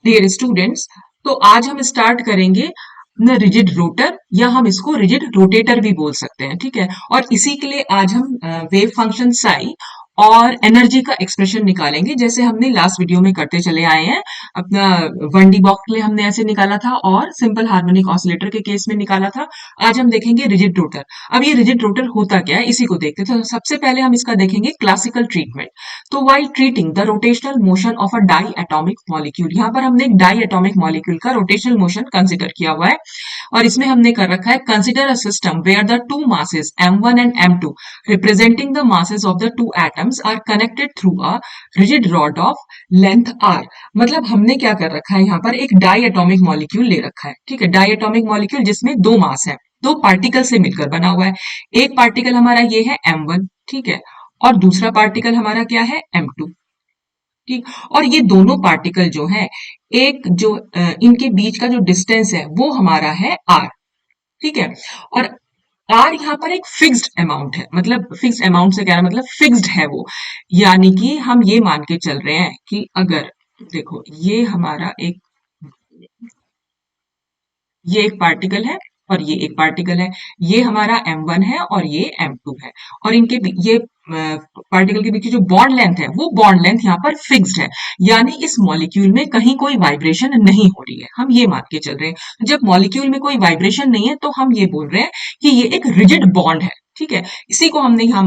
Dear students, तो आज हम स्टार्ट करेंगे न रिजिड रोटर या हम इसको रिजिड रोटेटर भी बोल सकते हैं, ठीक है। और इसी के लिए आज हम वेव फंक्शन साई और एनर्जी का एक्सप्रेशन निकालेंगे, जैसे हमने लास्ट वीडियो में करते चले आए हैं। अपना 1D बॉक्स के लिए हमने ऐसे निकाला था और सिंपल हार्मोनिक ऑसिलेटर के केस में निकाला था। आज हम देखेंगे रिजिड रोटर। अब ये रिजिड रोटर होता क्या है, इसी को देखते थे। तो सबसे पहले हम इसका देखेंगे क्लासिकल ट्रीटमेंट। तो while treating the rotational motion of a diatomic molecule, यहाँ पर हमने एक डाई एटॉमिक मॉलिक्यूल का रोटेशनल मोशन कंसिडर किया हुआ है और इसमें हमने कर रखा है consider a system where the two masses m1 and m2 representing the masses of the two atoms are connected through a rigid rod of length r। मतलब हमने क्या कर रखा है, यहाँ पर एक डाई एटॉमिक मॉलिक्यूल ले रखा है, ठीक है। डाई एटॉमिक मॉलिक्यूल जिसमें दो मास है, दो पार्टिकल से मिलकर बना हुआ है। एक पार्टिकल हमारा ये है m1, ठीक है, और दूसरा पार्टिकल हमारा क्या है m2, ठीक। और ये दोनों पार्टिकल जो है, एक जो इनके बीच का जो डिस्टेंस है वो हमारा है r, ठीक है। और r यहाँ पर एक फिक्स्ड अमाउंट है, मतलब फिक्स्ड अमाउंट से क्या है, मतलब फिक्स्ड है वो। यानी कि हम ये मान के चल रहे हैं कि अगर देखो ये एक पार्टिकल है और ये एक पार्टिकल है, ये हमारा m1 है और ये m2 है, और ये पार्टिकल के बीच की जो बॉन्ड लेंथ है वो बॉन्ड लेंथ यहाँ पर फिक्स्ड है। यानी इस मॉलिक्यूल में कहीं कोई वाइब्रेशन नहीं हो रही है, हम ये मान के चल रहे हैं। जब मॉलिक्यूल में कोई वाइब्रेशन नहीं है तो हम ये बोल रहे हैं कि ये एक रिजिड बॉन्ड है, ठीक है। इसी को हमने यहाँ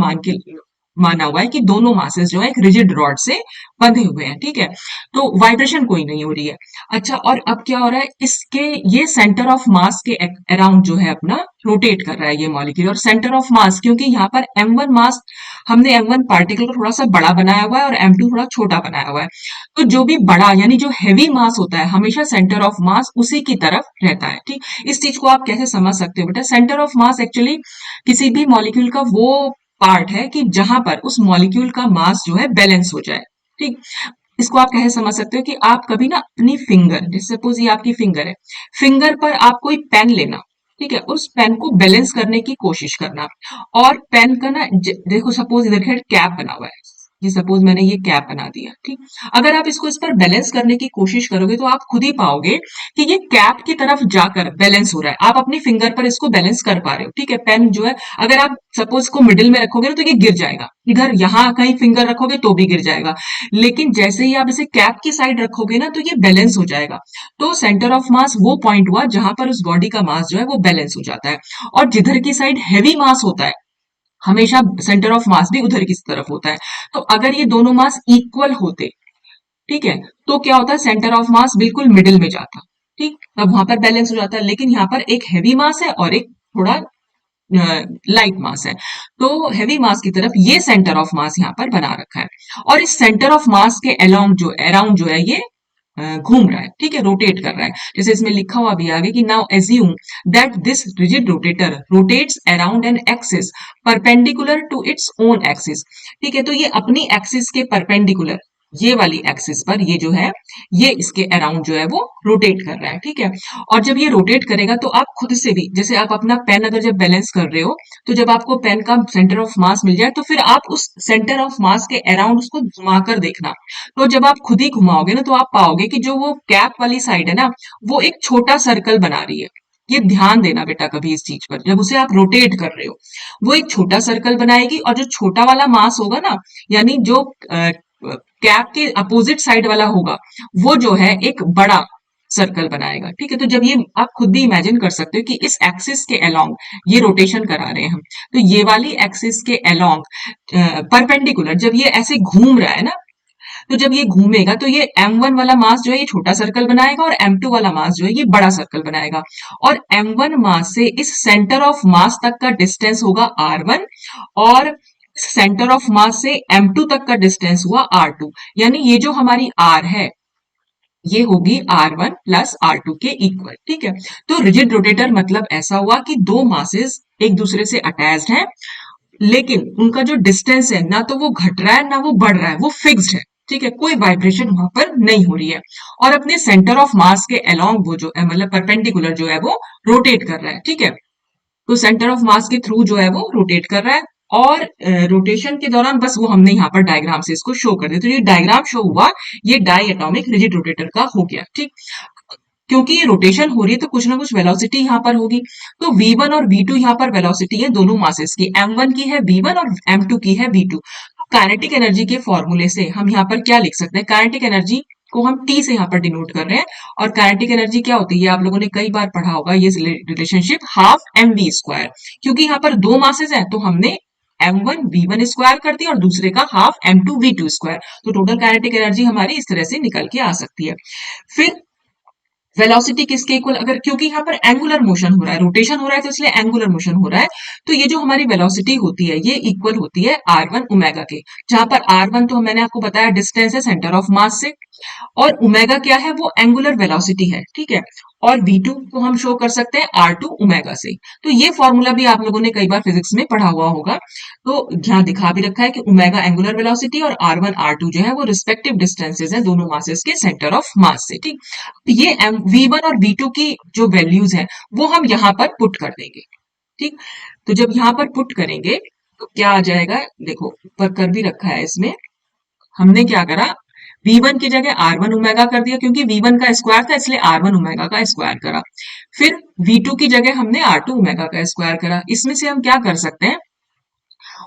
माना हुआ है कि दोनों मासेस जो है एक रिजिड रॉड से बंधे हुए हैं, ठीक है। तो वाइब्रेशन कोई नहीं हो रही है। अच्छा, और अब क्या हो रहा है, इसके ये सेंटर ऑफ मास के अराउंड जो है अपना रोटेट कर रहा है ये मॉलिक्यूल। और सेंटर ऑफ मास, क्योंकि यहाँ पर m1 मास, हमने m1 पार्टिकल को थोड़ा सा बड़ा बनाया हुआ है और m2 थोड़ा छोटा बनाया हुआ है। तो जो भी बड़ा यानी जो हैवी मास होता है, हमेशा सेंटर ऑफ मास उसी की तरफ रहता है, ठीक। इस चीज को आप कैसे समझ सकते हो बेटा, सेंटर ऑफ मास एक्चुअली किसी भी मॉलिक्यूल का वो पार्ट है कि जहां पर उस मॉलिक्यूल का मास जो है बैलेंस हो जाए, ठीक। इसको आप कैसे समझ सकते हो कि आप कभी ना अपनी फिंगर, सपोज ये आपकी फिंगर है, फिंगर पर आप कोई पेन लेना, ठीक है, उस पेन को बैलेंस करने की कोशिश करना। और पेन का ना देखो, सपोज इधर कैप बना हुआ है, ये सपोज मैंने ये कैप बना दिया, ठीक। अगर आप इसको इस पर बैलेंस करने की कोशिश करोगे तो आप खुद ही पाओगे कि ये कैप की तरफ जाकर बैलेंस हो रहा है। आप अपनी फिंगर पर इसको बैलेंस कर पा रहे हो, ठीक है। पेन जो है, अगर आप सपोज इसको मिडिल में रखोगे ना तो ये गिर जाएगा, इधर यहाँ कहीं फिंगर रखोगे तो भी गिर जाएगा। लेकिन जैसे ही आप इसे कैप की साइड रखोगे ना तो ये बैलेंस हो जाएगा। तो सेंटर ऑफ मास वो पॉइंट हुआ जहां पर उस बॉडी का मास जो है वो बैलेंस हो जाता है। और जिधर की साइड हैवी मास होता है, हमेशा सेंटर ऑफ मास भी उधर की तरफ होता है। तो अगर ये दोनों मास इक्वल होते, ठीक है, तो क्या होता है, सेंटर ऑफ मास बिल्कुल मिडिल में जाता, ठीक, तब वहां पर बैलेंस हो जाता है। लेकिन यहाँ पर एक हैवी मास है और एक थोड़ा लाइट मास है, तो हैवी मास की तरफ ये सेंटर ऑफ मास यहाँ पर बना रखा है। और इस सेंटर ऑफ मास के अराउंड जो है ये घूम रहा है, ठीक है, रोटेट कर रहा है। जैसे इसमें लिखा हुआ भी आगे कि now assume that this rigid rotator rotates around an axis perpendicular to its own axis, ठीक है। तो ये अपनी एक्सिस के परपेंडिकुलर, ये वाली एक्सिस पर ये जो है, ये इसके अराउंड जो है वो रोटेट कर रहा है, ठीक है। और जब ये रोटेट करेगा तो आप खुद से भी, जैसे आप अपना पेन अगर जब बैलेंस कर रहे हो, तो जब आपको पेन का सेंटर ऑफ मास मिल जाए तो फिर आप उस सेंटर ऑफ मास के अराउंड उसको घुमाकर देखना। तो जब आप खुद ही घुमाओगे ना तो आप पाओगे कि जो वो कैप वाली साइड है ना, वो एक छोटा सर्कल बना रही है। ये ध्यान देना बेटा कभी इस चीज पर, जब उसे आप रोटेट कर रहे हो वो एक छोटा सर्कल बनाएगी, और जो छोटा वाला मास होगा ना, यानी जो कैप के अपोजिट साइड वाला होगा, वो जो है एक बड़ा सर्कल बनाएगा, ठीक है। तो जब ये आप खुद भी इमेजिन कर सकते हो कि इस एक्सिस के अलोंग ये रोटेशन करा रहे हैं हम, तो ये वाली एक्सिस के अलोंग परपेंडिकुलर जब ये ऐसे घूम रहा है ना, तो जब ये घूमेगा तो ये m1 वाला मास जो है ये छोटा सर्कल बनाएगा और m2 वाला मास जो है ये बड़ा सर्कल बनाएगा। और m1 मास से इस सेंटर ऑफ मास तक का डिस्टेंस होगा r1, और सेंटर ऑफ मास से m2 तक का डिस्टेंस हुआ r2। यानी ये जो हमारी r है ये होगी R1 प्लस R2 के इक्वल, ठीक है। तो रिजिड रोटेटर मतलब ऐसा हुआ कि दो मासेस एक दूसरे से अटैच्ड हैं, लेकिन उनका जो डिस्टेंस है ना तो वो घट रहा है ना वो बढ़ रहा है, वो फिक्स्ड है, ठीक है, कोई वाइब्रेशन वहां पर नहीं हो रही है। और अपने सेंटर ऑफ मास के अलोंग वो जो है, मतलब परपेंडिकुलर जो है वो रोटेट कर रहा है, ठीक है। तो सेंटर ऑफ मास के थ्रू जो है वो रोटेट कर रहा है, और रोटेशन के दौरान बस वो हमने यहाँ पर डायग्राम से इसको शो कर दिया। तो ये डायग्राम शो हुआ, ये डाई एटॉमिक रिजिड रोटेटर का हो गया। ठीक, क्योंकि ये रोटेशन हो रही है तो कुछ ना कुछ वेलोसिटी यहाँ पर होगी। तो v1 और v2 यहाँ पर वेलोसिटी है दोनों मासेस की, m1 की है v1 और m2 की है v2। काइनेटिक एनर्जी के फॉर्मूले से हम यहाँ पर क्या लिख सकते हैं, काइनेटिक एनर्जी को हम T से यहाँ पर डिनोट कर रहे हैं। और काइनेटिक एनर्जी क्या होती है, आप लोगों ने कई बार पढ़ा होगा ये relationship, half M V square. क्योंकि यहाँ पर दो मासेस हैं तो हमने m1 v1 स्क्वायर कर दिया और दूसरे का हाफ m2 v2 स्क्वायर। तो टोटल काइनेटिक एनर्जी हमारी इस तरह से निकल के आ सकती है। फिर वेलोसिटी किसके इक्वल, अगर क्योंकि यहाँ पर एंगुलर मोशन हो रहा है, रोटेशन हो रहा है तो इसलिए एंगुलर मोशन हो रहा है। तो ये जो हमारी वेलोसिटी होती है ये इक्वल होती है r1 ओमेगा के, जहां पर r1 तो मैंने आपको बताया डिस्टेंस है सेंटर ऑफ मास से, और ओमेगा क्या है, वो एंगुलर वेलोसिटी है। ठीक है, और v2 को हम शो कर सकते हैं r2 ओमेगा से। तो ये फॉर्मूला भी आप लोगों ने कई बार फिजिक्स में पढ़ा हुआ होगा। तो यहाँ दिखा भी रखा है कि ओमेगा एंगुलर वेलोसिटी और r1 r2 जो है वो रिस्पेक्टिव डिस्टेंसेज है दोनों मासेस के सेंटर ऑफ मास से। ठीक, तो ये v1 और v2 की जो वैल्यूज है वो हम यहाँ पर पुट कर देंगे। ठीक, तो जब यहाँ पर पुट करेंगे तो क्या आ जाएगा, देखो ऊपर कर भी रखा है इसमें। हमने क्या करा, v1 की जगह r1 ओमेगा कर दिया, क्योंकि v1 का स्क्वायर था इसलिए r1 ओमेगा का स्क्वायर करा। फिर v2 की जगह हमने r2 ओमेगा का स्क्वायर करा। इसमें से हम क्या कर सकते हैं,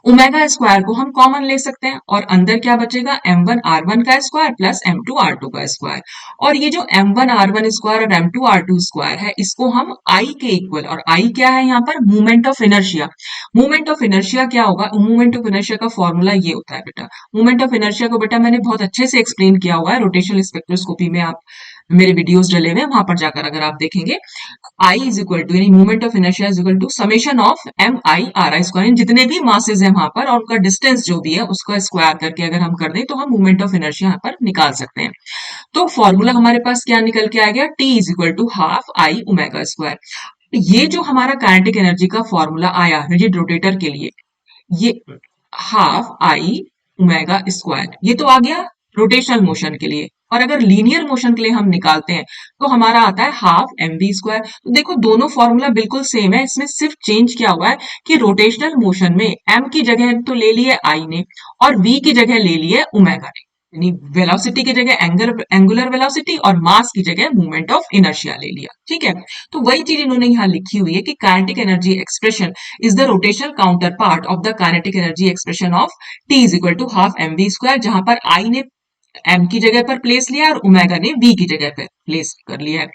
ओमेगा स्क्वायर को हम कॉमन ले सकते हैं और अंदर क्या बचेगा, m1 r1 का स्क्वायर प्लस m2 r2 का स्क्वायर। और ये जो m1 r1 स्क्वायर और m2 r2 स्क्वायर है इसको हम I के इक्वल, और I क्या है यहाँ पर, movement of inertia. Movement of inertia क्या होगा, मूवमेंट ऑफ इनर्शिया का फॉर्मूला ये होता है बेटा। मूवमेंट ऑफ इनर्शिया को बेटा मैंने बहुत अच्छे से एक्सप्लेन किया हुआ है रोटेशनल स्पेक्ट्रोस्कोपी में, आप मेरे वीडियोस डले हुए हैं वहां पर जाकर अगर आप देखेंगे। I इज इक्वल टू, यानी movement of inertia is equal to summation of M I R I square, जितने भी मासेस हैं वहां पर और उनका डिस्टेंस जो भी है उसका स्क्वायर करके अगर हम कर दें तो हम मूवमेंट ऑफ इनर्शिया यहाँ पर निकाल सकते हैं। तो फॉर्मूला हमारे पास क्या निकल के आ गया, T is equal to half I omega square. ये जो हमारा काइनेटिक एनर्जी का फॉर्मूला आया रिजिड रोटेटर के लिए, ये हाफ आई ओमेगा स्क्वायर, ये तो आ गया रोटेशनल मोशन के लिए। और अगर लीनियर मोशन के लिए हम निकालते हैं तो हमारा आता है हाफ एम वी स्क्वायर। तो देखो दोनों फॉर्मूला बिल्कुल सेम है, इसमें सिर्फ चेंज क्या हुआ है कि रोटेशनल मोशन में एम की जगह तो ले ली है आई ने और वी की जगह ले ली है ओमेगा ने, यानी वेलोसिटी की जगह एंगुलर वेलोसिटी और मास की जगह मूवमेंट ऑफ इनर्शिया ले लिया। ठीक है, तो वही चीज इन्होंने यहाँ लिखी हुई है कि kinetic energy expression is the rotational counterpart of the kinetic energy expression of T is equal to half M V square, जहां पर आई ने एम की जगह पर प्लेस लिया और ओमेगा ने वी की जगह पर प्लेस कर लिया है।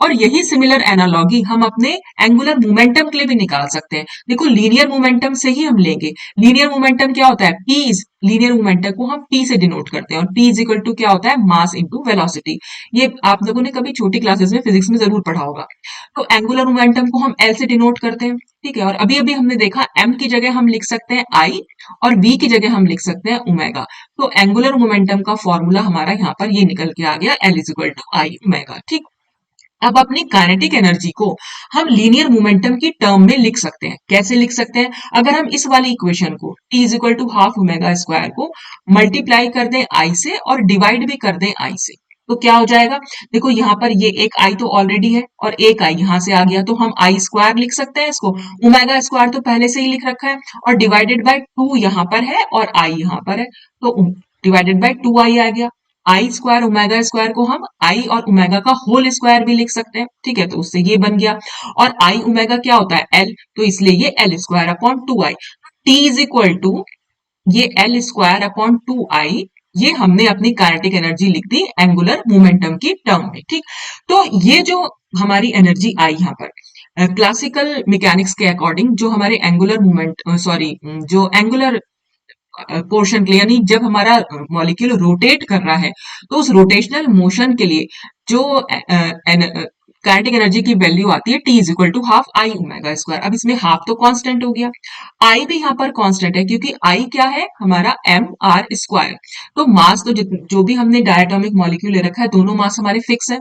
और यही सिमिलर एनालॉगी हम अपने एंगुलर मोमेंटम के लिए भी निकाल सकते हैं। देखो लीनियर मोमेंटम से ही हम लेंगे। लीनियर मोमेंटम क्या होता है, पी इज, लीनियर मोमेंटम को हम पी से डिनोट करते हैं और पी इज इक्वल टू क्या होता है, मास इनटू वेलोसिटी। ये आप लोगों ने कभी छोटी क्लासेस में फिजिक्स में जरूर पढ़ा होगा। तो एंगुलर मोमेंटम को हम एल से डिनोट करते हैं। ठीक है, और अभी अभी हमने देखा एम की जगह हम लिख सकते हैं आई और वी की जगह हम लिख सकते हैं ओमेगा। तो एंगुलर मोमेंटम का फॉर्मूला हमारा यहाँ पर ये निकल के आ गया, L is equal to I omega. ठीक, अब अपनी काइनेटिक एनर्जी को हम लीनियर मोमेंटम की टर्म में लिख सकते हैं। कैसे लिख सकते हैं, अगर हम इस वाली इक्वेशन को T is equal to half omega square को मल्टीप्लाई कर दें I से और डिवाइड भी कर दें I से, तो क्या हो जाएगा, देखो यहाँ पर ये एक I तो ऑलरेडी है और एक I यहाँ से आ गया, तो हम I स्क्वायर लिख सकते हैं इसको। ओमेगा स्क्वायर तो पहले से ही लिख रखा है और डिवाइडेड बाय 2 यहाँ पर है और I यहाँ पर है, तो डिवाइडेड बाय 2I आ गया। आई स्क्वायर ओमेगा स्क्वायर को हम आई और ओमेगा का होल स्क्वायर भी लिख सकते हैं। ठीक है, तो उससे ये बन गया। और आई ओमेगा क्या होता है, एल, तो इसलिए ये L square upon 2I। T is equal to ये एल स्क्वायर अपॉन 2I, ये हमने अपनी काइनेटिक एनर्जी लिख दी एंगुलर मोमेंटम की टर्म में। ठीक, तो ये जो हमारी एनर्जी आई यहाँ पर क्लासिकल मैकेनिक्स के अकॉर्डिंग, जो हमारे एंगुलर मूवमेंट सॉरी जो एंगुलर पोर्शन के लिए, यानी जब हमारा मॉलिक्यूल रोटेट कर रहा है तो उस रोटेशनल मोशन के लिए जो काइनेटिक एनर्जी की वैल्यू आती है T is equal to half I omega square. अब इसमें हाफ तो कांस्टेंट हो गया, I भी यहाँ पर कांस्टेंट है क्योंकि I क्या है हमारा एम आर स्क्वायर। तो मास तो जो भी हमने डायटोमिक मॉलिक्यूल ले रखा है दोनों मास हमारे फिक्स है।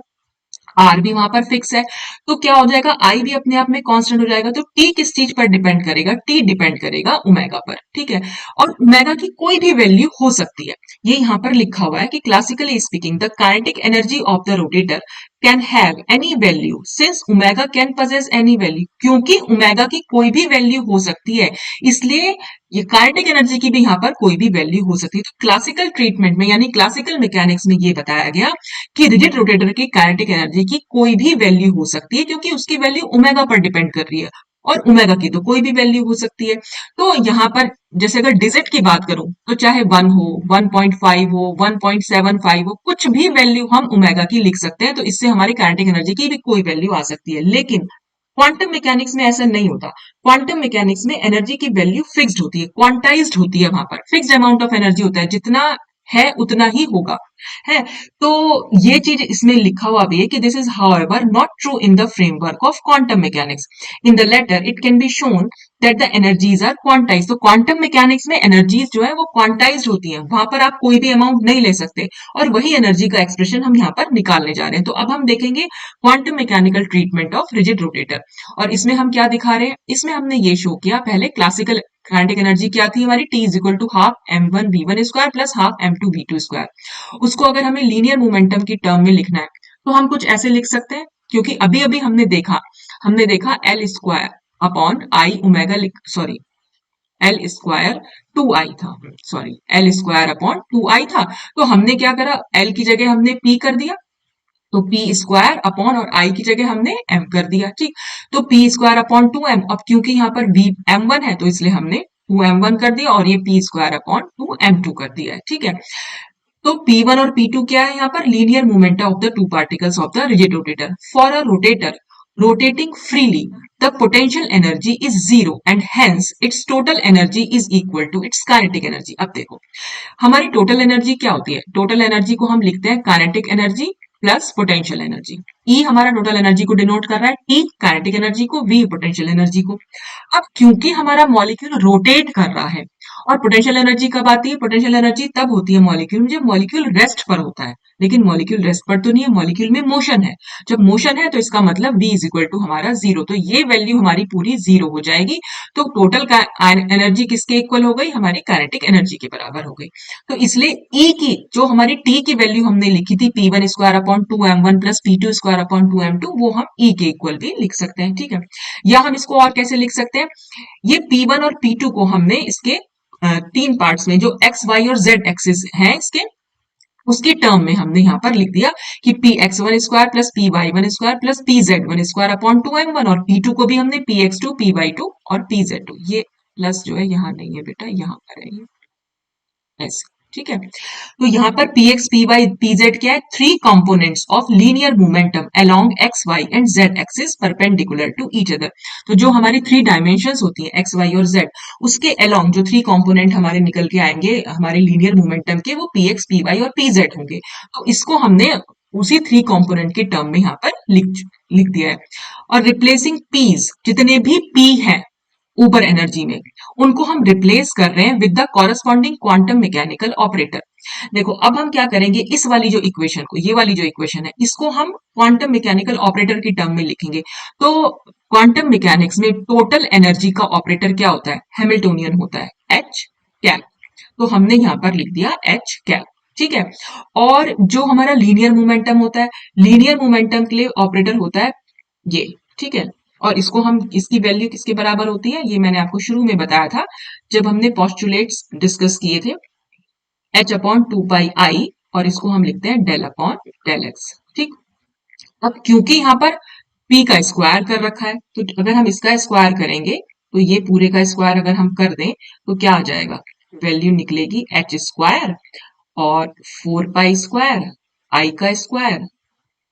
आर भी वहां पर फिक्स है, तो क्या हो जाएगा, आई भी अपने आप में कांस्टेंट हो जाएगा। तो टी किस चीज पर डिपेंड करेगा, टी डिपेंड करेगा ओमेगा पर, ठीक है। और ओमेगा की कोई भी वैल्यू हो सकती है, ये यहाँ पर लिखा हुआ है कि classically speaking the kinetic energy of the rotator can have any value since omega can possess any value, क्योंकि ओमेगा की कोई भी वैल्यू हो सकती है, इसलिए ये काइनेटिक एनर्जी की भी यहाँ पर कोई भी वैल्यू हो सकती है। तो क्लासिकल ट्रीटमेंट में यानी क्लासिकल मैकेनिक्स में ये बताया गया कि रिजिड रोटेटर की काइनेटिक एनर्जी की कोई भी वैल्यू हो सकती है, क्योंकि उसकी वैल्यू ओमेगा पर डिपेंड कर रही है, और ओमेगा की तो कोई भी वैल्यू हो सकती है। तो यहाँ पर जैसे अगर डिजिट की बात करूं, तो चाहे 1 हो, 1.5 हो, 1.75 हो, कुछ भी वैल्यू हम ओमेगा की लिख सकते हैं, तो इससे हमारी काइनेटिक एनर्जी की भी कोई वैल्यू आ सकती है। लेकिन क्वांटम मैकेनिक्स में ऐसा नहीं होता। क्वांटम मैकेनिक्स में एनर्जी की वैल्यू फिक्स्ड होती है, क्वांटाइज्ड होती है, वहां पर फिक्स्ड अमाउंट ऑफ एनर्जी होता है, जितना है उतना ही होगा, है। तो ये चीज इसमें लिखा हुआ भी है कि this is however not true in the framework of quantum mechanics. In the latter it can be shown that the energies are quantize. तो क्वांटम मैकेनिक्स में एनर्जीज जो है वो क्वांटाइज होती है, वहां पर आप कोई भी अमाउंट नहीं ले सकते, और वही एनर्जी का एक्सप्रेशन हम यहाँ पर निकालने जा रहे हैं। तो अब हम देखेंगे quantum mechanical treatment of rigid rotator, और इसमें हम क्या दिखा रहे हैं, इसमें हमने ये शो किया पहले क्लासिकल काइनेटिक एनर्जी क्या थी हमारी, T is equal to half M one V one square plus half M two V two square. उसको अगर हमें लीनियर मोमेंटम की टर्म में लिखना है, तो हम कुछ ऐसे लिख सकते हैं, क्योंकि अभी अभी हमने देखा L square upon I omega, sorry L square two I था, sorry L square upon two I था। तो हमने क्या करा, एल की जगह हमने पी कर दिया, तो पी स्क्वायर अपॉन और आई की जगह हमने एम कर दिया, ठीक। तो P square upon two M, अब क्योंकि यहाँ पर वी एम वन है, तो इसलिए हमने टू एम वन कर दिया, और ये P square upon two M two कर दिया है, ठीक है। तो P1 और P2 क्या है यहाँ पर, linear momentum of the two particles of the rigid rotator. For a rotator rotating freely the potential energy is zero and hence its total energy is equal to its kinetic energy. अब देखो हमारी total energy क्या होती है, total energy को हम लिखते हैं kinetic energy plus potential energy. E हमारा टोटल एनर्जी को डिनोट कर रहा है, टी काइनेटिक एनर्जी को, वी पोटेंशियल एनर्जी को। अब क्योंकि हमारा मॉलिक्यूल रोटेट कर रहा है, और पोटेंशियल एनर्जी कब आती है, पोटेंशियल एनर्जी तब होती है मॉलिक्यूल में जब मॉलिक्यूल रेस्ट पर होता है, लेकिन मॉलिक्यूल रेस्ट पर तो नहीं है, मॉलिक्यूल में मोशन है। जब मोशन है तो इसका मतलब v इज इक्वल टू हमारा जीरो, तो ये वैल्यू हमारी पूरी जीरो हो जाएगी। तो टोटल का एनर्जी किसके इक्वल हो गई, हमारी काइनेटिक एनर्जी के बराबर हो गई। तो इसलिए E की जो हमारी T की वैल्यू हमने लिखी थी P1 square upon two M one plus P2 square upon two M two, वो हम E के इक्वल भी लिख सकते हैं, ठीक है। या हम इसको और कैसे लिख सकते हैं, ये P1 और P2 को हमने इसके तीन पार्ट्स में जो एक्स वाई और जेड एक्सिस हैं इसके, उसकी टर्म में हमने यहाँ पर लिख दिया कि P X one square plus P Y one square plus P Z one square upon two M one, और पी टू को भी हमने P X two P Y two और पी जेड टू, ये प्लस जो है यहाँ नहीं है बेटा, यहाँ पर है ये ऐसे, ठीक है। तो यहाँ पर P X P Y P Z क्या है, three components of linear momentum along X Y and Z axis perpendicular to each other. तो जो हमारी थ्री डायमेंशंस होती हैं एक्स वाई और जेड, उसके अलोंग जो थ्री कंपोनेंट हमारे निकल के आएंगे हमारे लीनियर मोमेंटम के, वो पी एक्स पी वाई और पी जेड होंगे। तो इसको हमने उसी थ्री कंपोनेंट के टर्म में यहाँ पर लिख दिया है। और रिप्लेसिंग पीज, जितने भी पी हैं ऊपर एनर्जी में, उनको हम रिप्लेस कर रहे हैं with the corresponding quantum mechanical operator. देखो अब हम क्या करेंगे, इस वाली जो इक्वेशन को, ये वाली जो इक्वेशन है, इसको हम क्वांटम मैकेनिकल ऑपरेटर की टर्म में लिखेंगे। तो क्वांटम मैकेनिक्स में टोटल एनर्जी का ऑपरेटर क्या होता है, हैमिल्टोनियन होता है, एच कैप। तो हमने यहाँ पर लिख दिया एच कैप, ठीक है। और जो हमारा लीनियर मोमेंटम होता है, लीनियर मोमेंटम के लिए ऑपरेटर होता है ये, ठीक है। और इसको हम, इसकी वैल्यू किसके बराबर होती है, ये मैंने आपको शुरू में बताया था जब हमने पोस्टुलेट्स डिस्कस किए थे, एच अपॉन टू पाई आई, और इसको हम लिखते हैं डेल अपॉन डेल एक्स, ठीक। अब क्योंकि यहाँ पर p का स्क्वायर कर रखा है, तो अगर हम इसका स्क्वायर करेंगे, तो ये पूरे का स्क्वायर अगर हम कर दें तो क्या आ जाएगा, वैल्यू निकलेगी एच स्क्वायर और फोर पाई स्क्वायर आई का square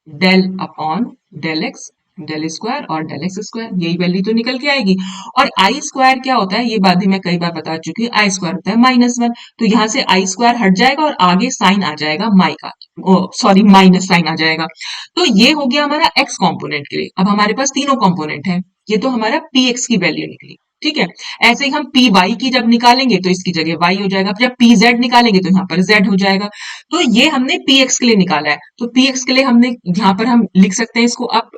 del upon del X, del square और डेल एक्स स्क्वायर, यही वैल्यू तो निकल के आएगी। और आई स्क्वायर क्या होता है, ये बात भी मैं कई बार बता चुकी हूँ, आई स्क्वायर होता है माइनस वन, तो यहाँ से आई स्क्वायर हट जाएगा और आगे साइन आ जाएगा माई का, सॉरी माइनस साइन आ जाएगा। तो ये हो गया हमारा एक्स कॉम्पोनेंट के लिए। अब हमारे पास तीनों कॉम्पोनेंट है, ये तो हमारा पी एक्स की वैल्यू निकली, ठीक है। ऐसे ही हम पी वाई की जब निकालेंगे तो इसकी जगह वाई हो जाएगा, जब पी जेड निकालेंगे तो यहाँ पर जेड हो जाएगा। तो ये हमने पी एक्स के लिए निकाला है, तो पी एक्स के लिए हमने यहाँ पर हम लिख सकते हैं इसको। अब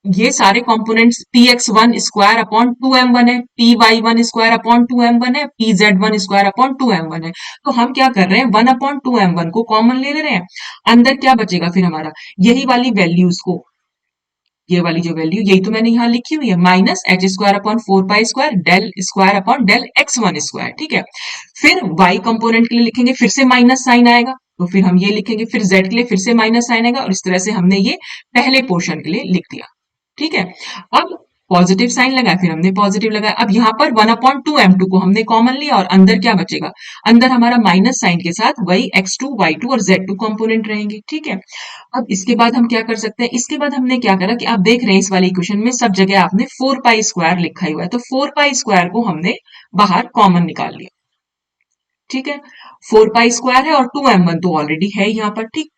ये सारे components P X one square upon two M one है, P Y one square upon two M one है, P Z one square upon two M one है। तो हम क्या कर रहे हैं, one upon two M one को कॉमन ले रहे हैं। अंदर क्या बचेगा फिर हमारा, यही वाली वैल्यूज को, ये वाली जो वैल्यू यही तो मैंने यहाँ लिखी हुई है, minus H square upon four pi square del square upon del X one square. ठीक है। फिर वाई कंपोनेंट के लिए लिखेंगे, फिर से माइनस साइन आएगा, तो फिर हम ये लिखेंगे, फिर जेड के लिए फिर से माइनस साइन आएगा, और इस तरह से हमने ये पहले पोर्शन के लिए लिख दिया। ठीक है। अब पॉजिटिव साइन लगाया, फिर हमने पॉजिटिव लगाया। अब यहाँ पर one upon two M two को हमने कॉमन लिया, और अंदर क्या बचेगा, अंदर हमारा माइनस साइन के साथ वही एक्स टू वाई टू और जेड टू कॉम्पोनेंट रहेंगे। ठीक है। अब इसके बाद हम क्या कर सकते हैं, इसके बाद हमने क्या करा कि आप देख रहे हैं इस वाली इक्वेशन में सब जगह आपने फोर पाई स्क्वायर लिखा हुआ है, तो फोर पाई स्क्वायर को हमने बाहर कॉमन निकाल लिया। ठीक है। फोर पाई स्क्वायर है और टू एम वन तो ऑलरेडी है यहाँ पर। ठीक,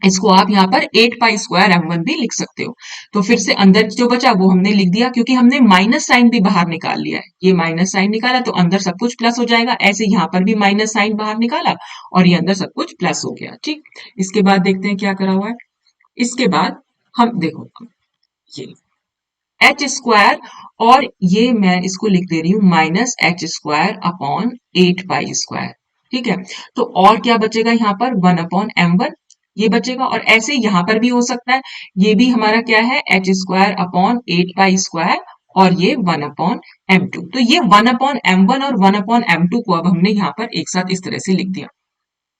इसको आप यहाँ पर 8 पाई स्क्वायर एम वन भी लिख सकते हो। तो फिर से अंदर जो बचा वो हमने लिख दिया, क्योंकि हमने माइनस साइन भी बाहर निकाल लिया है। ये माइनस साइन निकाला तो अंदर सब कुछ प्लस हो जाएगा, ऐसे यहाँ पर भी माइनस साइन बाहर निकाला और ये अंदर सब कुछ प्लस हो गया। ठीक, इसके बाद देखते हैं क्या करा हुआ है। इसके बाद हम देखो, ये एच स्क्वायर, और ये मैं इसको लिख दे रही हूं minus H square upon 8 pi square. ठीक है। तो और क्या बचेगा यहाँ पर, वन अपॉन एम वन ये बचेगा, और ऐसे यहाँ पर भी हो सकता है। ये भी हमारा क्या है, H square upon 8 pi square, और ये वन अपॉन एम टू। तो ये वन अपॉन एम वन और वन अपॉन एम टू को अब हमने यहाँ पर एक साथ इस तरह से लिख दिया।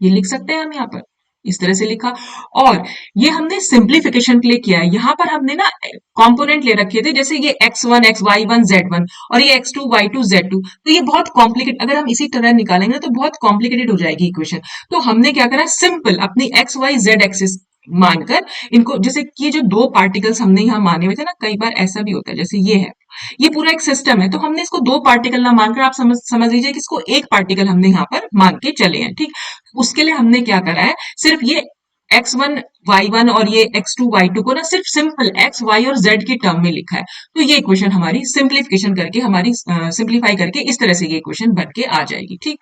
ये लिख सकते हैं हम यहाँ पर, इस तरह से लिखा। और ये हमने सिंप्लीफिकेशन के लिए किया है। यहाँ पर हमने ना कंपोनेंट ले रखे थे, जैसे ये X one X Y one Z one और ये X two Y two Z two, तो ये बहुत कॉम्प्लिकेट, अगर हम इसी तरह निकालेंगे तो बहुत कॉम्प्लिकेटेड हो जाएगी इक्वेशन। तो हमने क्या करा, सिंपल अपनी एक्स वाई जेड एक्सिस मानकर इनको, जैसे कि ये जो दो पार्टिकल्स हमने यहाँ माने हुए थे ना, कई बार ऐसा भी होता है, जैसे ये है, ये पूरा एक सिस्टम है, तो हमने इसको दो पार्टिकल ना मानकर, आप समझ लीजिए कि इसको एक पार्टिकल हमने यहाँ पर मान के चले हैं। ठीक, उसके लिए हमने क्या करा है, सिर्फ ये एक्स वन वाई वन और ये एक्स टू वाई टू को ना सिर्फ सिंपल एक्स वाई और जेड के टर्म में लिखा है। तो ये इक्वेशन हमारी सिंप्लीफिकेशन करके, हमारी सिंप्लीफाई करके इस तरह से ये इक्वेशन बन के आ जाएगी। ठीक,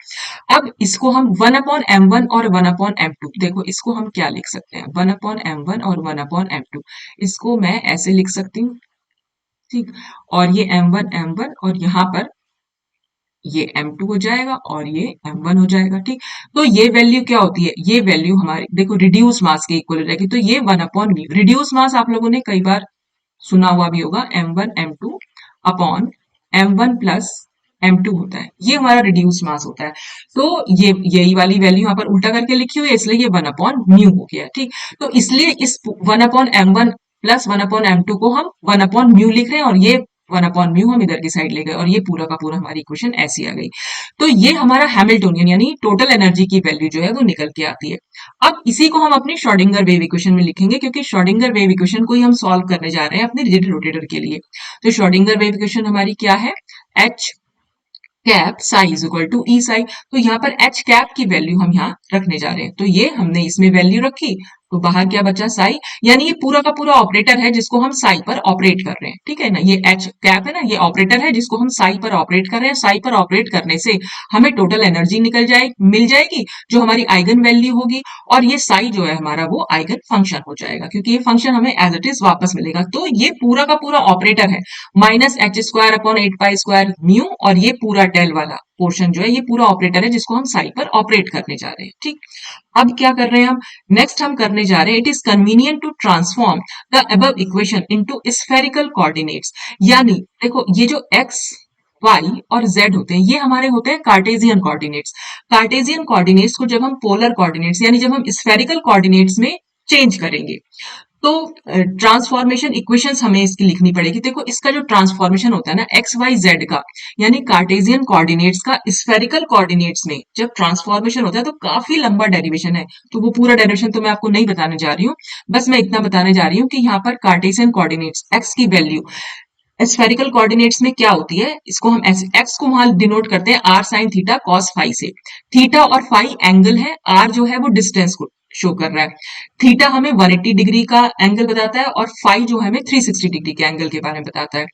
अब इसको हम वन अपॉन एम वन और वन अपॉन एम टू, देखो इसको हम क्या लिख सकते हैं, वन अपॉन एम वन और वन अपॉन एम टू, इसको मैं ऐसे लिख सकती हूँ। ठीक, और ये m1 और यहाँ पर ये m2 हो जाएगा और ये m1 हो जाएगा। ठीक, तो ये वैल्यू क्या होती है, ये वैल्यू हमारी देखो रिड्यूस मास के इक्वल हो जाएगी। तो ये one upon mu, reduce mass आप लोगों ने कई बार सुना हुआ भी होगा, m1 m2 upon m1 plus m2 होता है, ये हमारा रिड्यूस मास होता है। तो ये यही वाली वैल्यू यहाँ पर उल्टा करके लिखी हुई है, इसलिए ये वन अपॉन म्यू हो गया। ठीक, तो इसलिए इस one upon m1 plus one upon m2 को हम वन अपॉन म्यू लिख रहे हैं, और ये वन अपॉन म्यू हम इधर की साइड ले गए, और ये पूरा का पूरा हमारी इक्वेशन ऐसी आ गई। तो ये हमारा हैमिल्टोनियन यानी टोटल एनर्जी की वैल्यू जो है वो निकल के आती है। अब इसी को हम अपनी श्रोडिंगर वेव इक्वेशन में लिखेंगे, क्योंकि श्रोडिंगर वेव इक्वेशन को ही हम सॉल्व करने जा रहे हैं अपने रिजिड रोटेटर के लिए। तो श्रोडिंगर वेव इक्वेशन हमारी क्या है, H cap psi is equal to E psi. तो यहाँ पर एच कैप की वैल्यू हम यहाँ रखने जा रहे हैं, तो ये हमने इसमें वैल्यू रखी, तो बाहर क्या बचा, साई, यानी ये पूरा का पूरा ऑपरेटर है जिसको हम साई पर ऑपरेट कर रहे हैं। ठीक है ना, ये एच कैप है ना, ये ऑपरेटर है जिसको हम साई पर ऑपरेट कर रहे हैं। साई पर ऑपरेट करने से हमें टोटल एनर्जी मिल जाएगी, जो हमारी आइगन वैल्यू होगी, और ये साई जो है हमारा वो आइगन फंक्शन हो जाएगा, क्योंकि ये फंक्शन हमें एज इट इज वापस मिलेगा। तो ये पूरा का पूरा ऑपरेटर है, minus H square upon 8 pi square mu, और ये पूरा डेल वाला पोर्शन जो है ये पूरा ऑपरेटर है जिसको हम साई पर ऑपरेट करने जा रहे हैं। ठीक, अब क्या कर रहे हैं हम, नेक्स्ट हम करने जा रहे हैं, it is convenient to transform the above equation into spherical coordinates. यानी देखो ये जो x y और z होते हैं, ये हमारे होते हैं कार्टेशियन कोऑर्डिनेट्स। कार्टेशियन कोऑर्डिनेट्स को जब हम पोलर कोऑर्डिनेट्स यानी जब हम स्फेरिकल कोऑर्डिनेट्स में चेंज करेंगे, तो ट्रांसफॉर्मेशन इक्वेशंस हमें इसकी लिखनी पड़ेगी। देखो इसका जो ट्रांसफॉर्मेशन होता है ना एक्स वाई जेड का, यानी कार्टेशियन कोऑर्डिनेट्स का स्फेरिकल कोऑर्डिनेट्स में जब ट्रांसफॉर्मेशन होता है तो काफी लंबा डेरिवेशन है, तो वो पूरा डेरिवेशन तो मैं आपको नहीं बताने जा रही हूँ, बस मैं इतना बताने जा रही हूँ कि यहाँ पर कार्टेशियन कोऑर्डिनेट्स एक्स की वैल्यू स्फेरिकल कोऑर्डिनेट्स में क्या होती है, इसको हम ऐसे एक्स को वहां डिनोट करते हैं R sine theta cos phi से। थीटा और फाई एंगल है, आर जो है वो डिस्टेंस को शो कर रहा है। थीटा हमें 180 डिग्री का एंगल बताता है और फाई जो है हमें 360 डिग्री के एंगल के बारे में बताता है।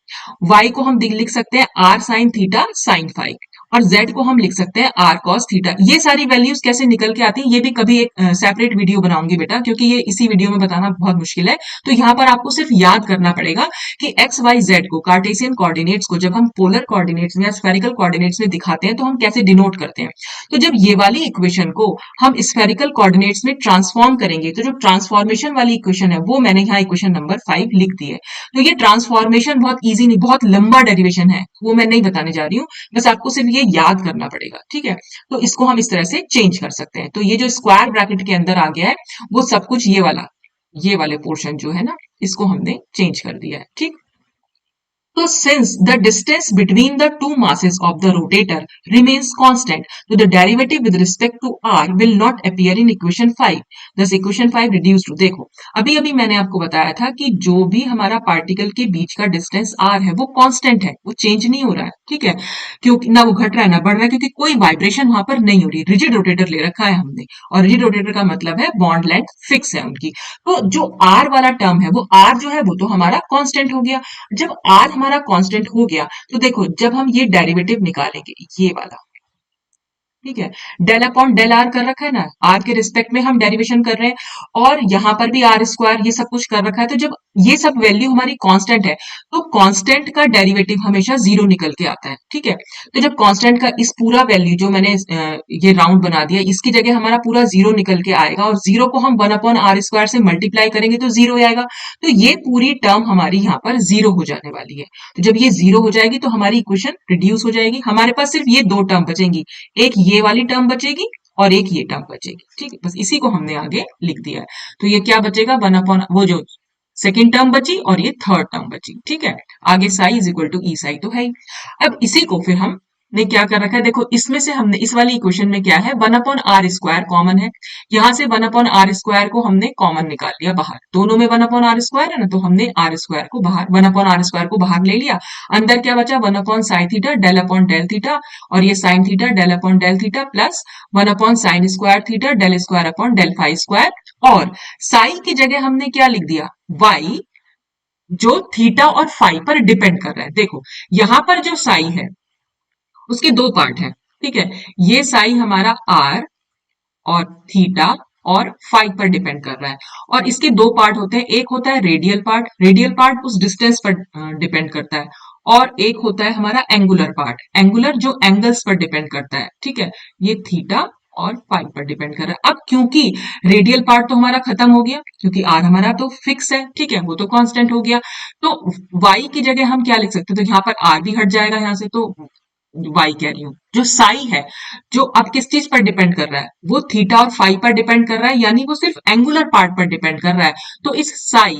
वाई को हम लिख सकते हैं R sine theta sine phi, और z को हम लिख सकते हैं r cos थीटा। ये सारी वैल्यूज कैसे निकल के आती है ये भी कभी एक सेपरेट वीडियो बनाऊंगी बेटा, क्योंकि ये इसी वीडियो में बताना बहुत मुश्किल है। तो यहाँ पर आपको सिर्फ याद करना पड़ेगा कि एक्स वाई जेड को कार्टेशियन कोऑर्डिनेट्स को जब हम पोलर कोऑर्डिनेट्स में या स्फेरिकल कोऑर्डिनेट्स में दिखाते हैं तो हम कैसे डिनोट करते हैं। तो जब ये वाली इक्वेशन को हम स्फेरिकल कोऑर्डिनेट्स में ट्रांसफॉर्म करेंगे तो जो ट्रांसफॉर्मेशन वाली इक्वेशन है वो मैंने यहाँ इक्वेशन नंबर 5 लिख दी है। तो ये ट्रांसफॉर्मेशन बहुत इजी नहीं, बहुत लंबा डेरिवेशन है, वो मैं नहीं बताने जा रही हूँ, बस आपको सिर्फ ये याद करना पड़ेगा, ठीक है। तो इसको हम इस तरह से चेंज कर सकते हैं। तो ये जो स्क्वायर ब्रैकेट के अंदर आ गया है वो सब कुछ ये वाले पोर्शन जो है ना, इसको हमने चेंज कर दिया है, ठीक। So since the distance between the two masses of the rotator remains constant, so the derivative with respect to r will not appear in equation 5. Thus equation 5 reduced to, देखो अभी अभी मैंने आपको बताया था कि जो भी हमारा पार्टिकल के बीच का डिस्टेंस r है वो कांस्टेंट है, वो चेंज नहीं हो रहा है, ठीक है। क्योंकि ना वो घट रहा है ना बढ़ रहा है, क्योंकि कोई वाइब्रेशन वहां पर नहीं हो रही। रिजिड रोटेटर ले रखा है हमने, और रिजिड रोटेटर का मतलब है बॉन्ड लेंथ फिक्स है उनकी। तो जो r वाला टर्म है वो r जो है वो तो हमारा कांस्टेंट हो गया। जब r हमारा कांस्टेंट हो गया तो देखो जब हम ये डेरिवेटिव निकालेंगे ये वाला, ठीक है, डेल अपॉन डेल आर कर रखा है ना, आर के रिस्पेक्ट में हम डेरिवेशन कर रहे हैं, और यहां पर भी आर स्क्वायर ये सब कुछ कर रखा है। तो जब ये सब वैल्यू हमारी कांस्टेंट है तो कांस्टेंट का डेरिवेटिव हमेशा जीरो निकल के आता है, ठीक है। तो जब कांस्टेंट का इस पूरा वैल्यू जो मैंने ये राउंड बना दिया इसकी जगह हमारा पूरा जीरो निकल के आएगा, और जीरो को हम वन अपॉन आर स्क्वायर से मल्टीप्लाई करेंगे तो जीरो आएगा। तो ये पूरी टर्म हमारी यहाँ पर जीरो हो जाने वाली है। तो जब ये जीरो हो जाएगी तो हमारी इक्वेशन रिड्यूस हो जाएगी, हमारे पास सिर्फ ये दो टर्म बचेंगी, एक ये वाली टर्म बचेगी और एक ये टर्म बचेगी, ठीक है। बस इसी को हमने आगे लिख दिया है। तो ये क्या बचेगा, वन अपॉन वो जो सेकेंड टर्म बची और ये थर्ड टर्म बची, ठीक है। आगे Sai is equal to E psi तो है ही। अब इसी को फिर हम ने क्या कर रखा है, देखो इसमें से हमने इस वाली इक्वेशन में क्या है, one upon R square common है, यहां से वन अपॉन आर स्क्वायर को हमने कॉमन निकाल लिया बाहर, दोनों में वन अपॉन आर स्क्वायर है ना, तो हमने आर स्क्वायर को बाहर, वन अपॉन आर स्क्वायर को बाहर ले लिया। अंदर क्या बचा, one upon sine theta del upon del theta, और ये sine theta del upon del theta plus one upon sine square theta del square upon del phi square, और साई की जगह हमने क्या लिख दिया, वाई, जो थीटा और फाई पर डिपेंड कर रहा है। देखो यहां पर जो साई है उसके दो पार्ट है, ठीक है। ये साई हमारा आर और थीटा और फाई पर डिपेंड कर रहा है, और इसके दो पार्ट होते हैं, एक होता है रेडियल पार्ट, रेडियल पार्ट उस डिस्टेंस पर डिपेंड करता है, और एक होता है हमारा एंगुलर पार्ट, एंगुलर जो एंगल्स पर डिपेंड करता है, ठीक है। ये थीटा और फाई पर डिपेंड कर रहा है। अब क्योंकि रेडियल पार्ट तो हमारा खत्म हो गया, क्योंकि आर हमारा तो फिक्स है, ठीक है, वो तो कांस्टेंट हो गया, तो वाई की जगह हम क्या लिख सकते हैं, तो यहाँ पर आर भी हट जाएगा यहाँ से, तो वाई कह रही हूं, जो साई है जो अब किस चीज पर डिपेंड कर रहा है, वो थीटा और फाई पर डिपेंड कर रहा है, यानी वो सिर्फ एंगुलर पार्ट पर डिपेंड कर रहा है। तो इस साई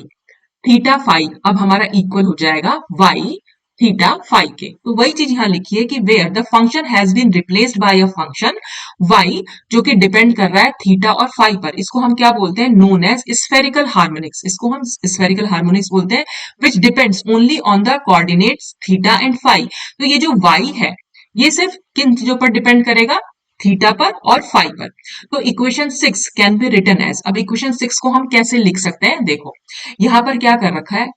थीटा फाई अब हमारा इक्वल हो जाएगा वाई थीटा फाई के। तो वही चीज यहां लिखी है कि where the function has been replaced by a function Y, जो कि डिपेंड कर रहा है थीटा और फाई पर, इसको हम क्या बोलते हैं, नोन एज स्फेरिकल हार्मोनिक्स, इसको हम स्फेरिकल हार्मोनिक्स बोलते हैं, which depends only on the coordinates theta and phi. तो ये जो वाई है ये सिर्फ किन चीजों पर डिपेंड करेगा, थीटा पर और फाई पर। तो equation 6 can be written as, अब इक्वेशन 6 को हम कैसे लिख सकते हैं, देखो यहां पर क्या कर रखा है,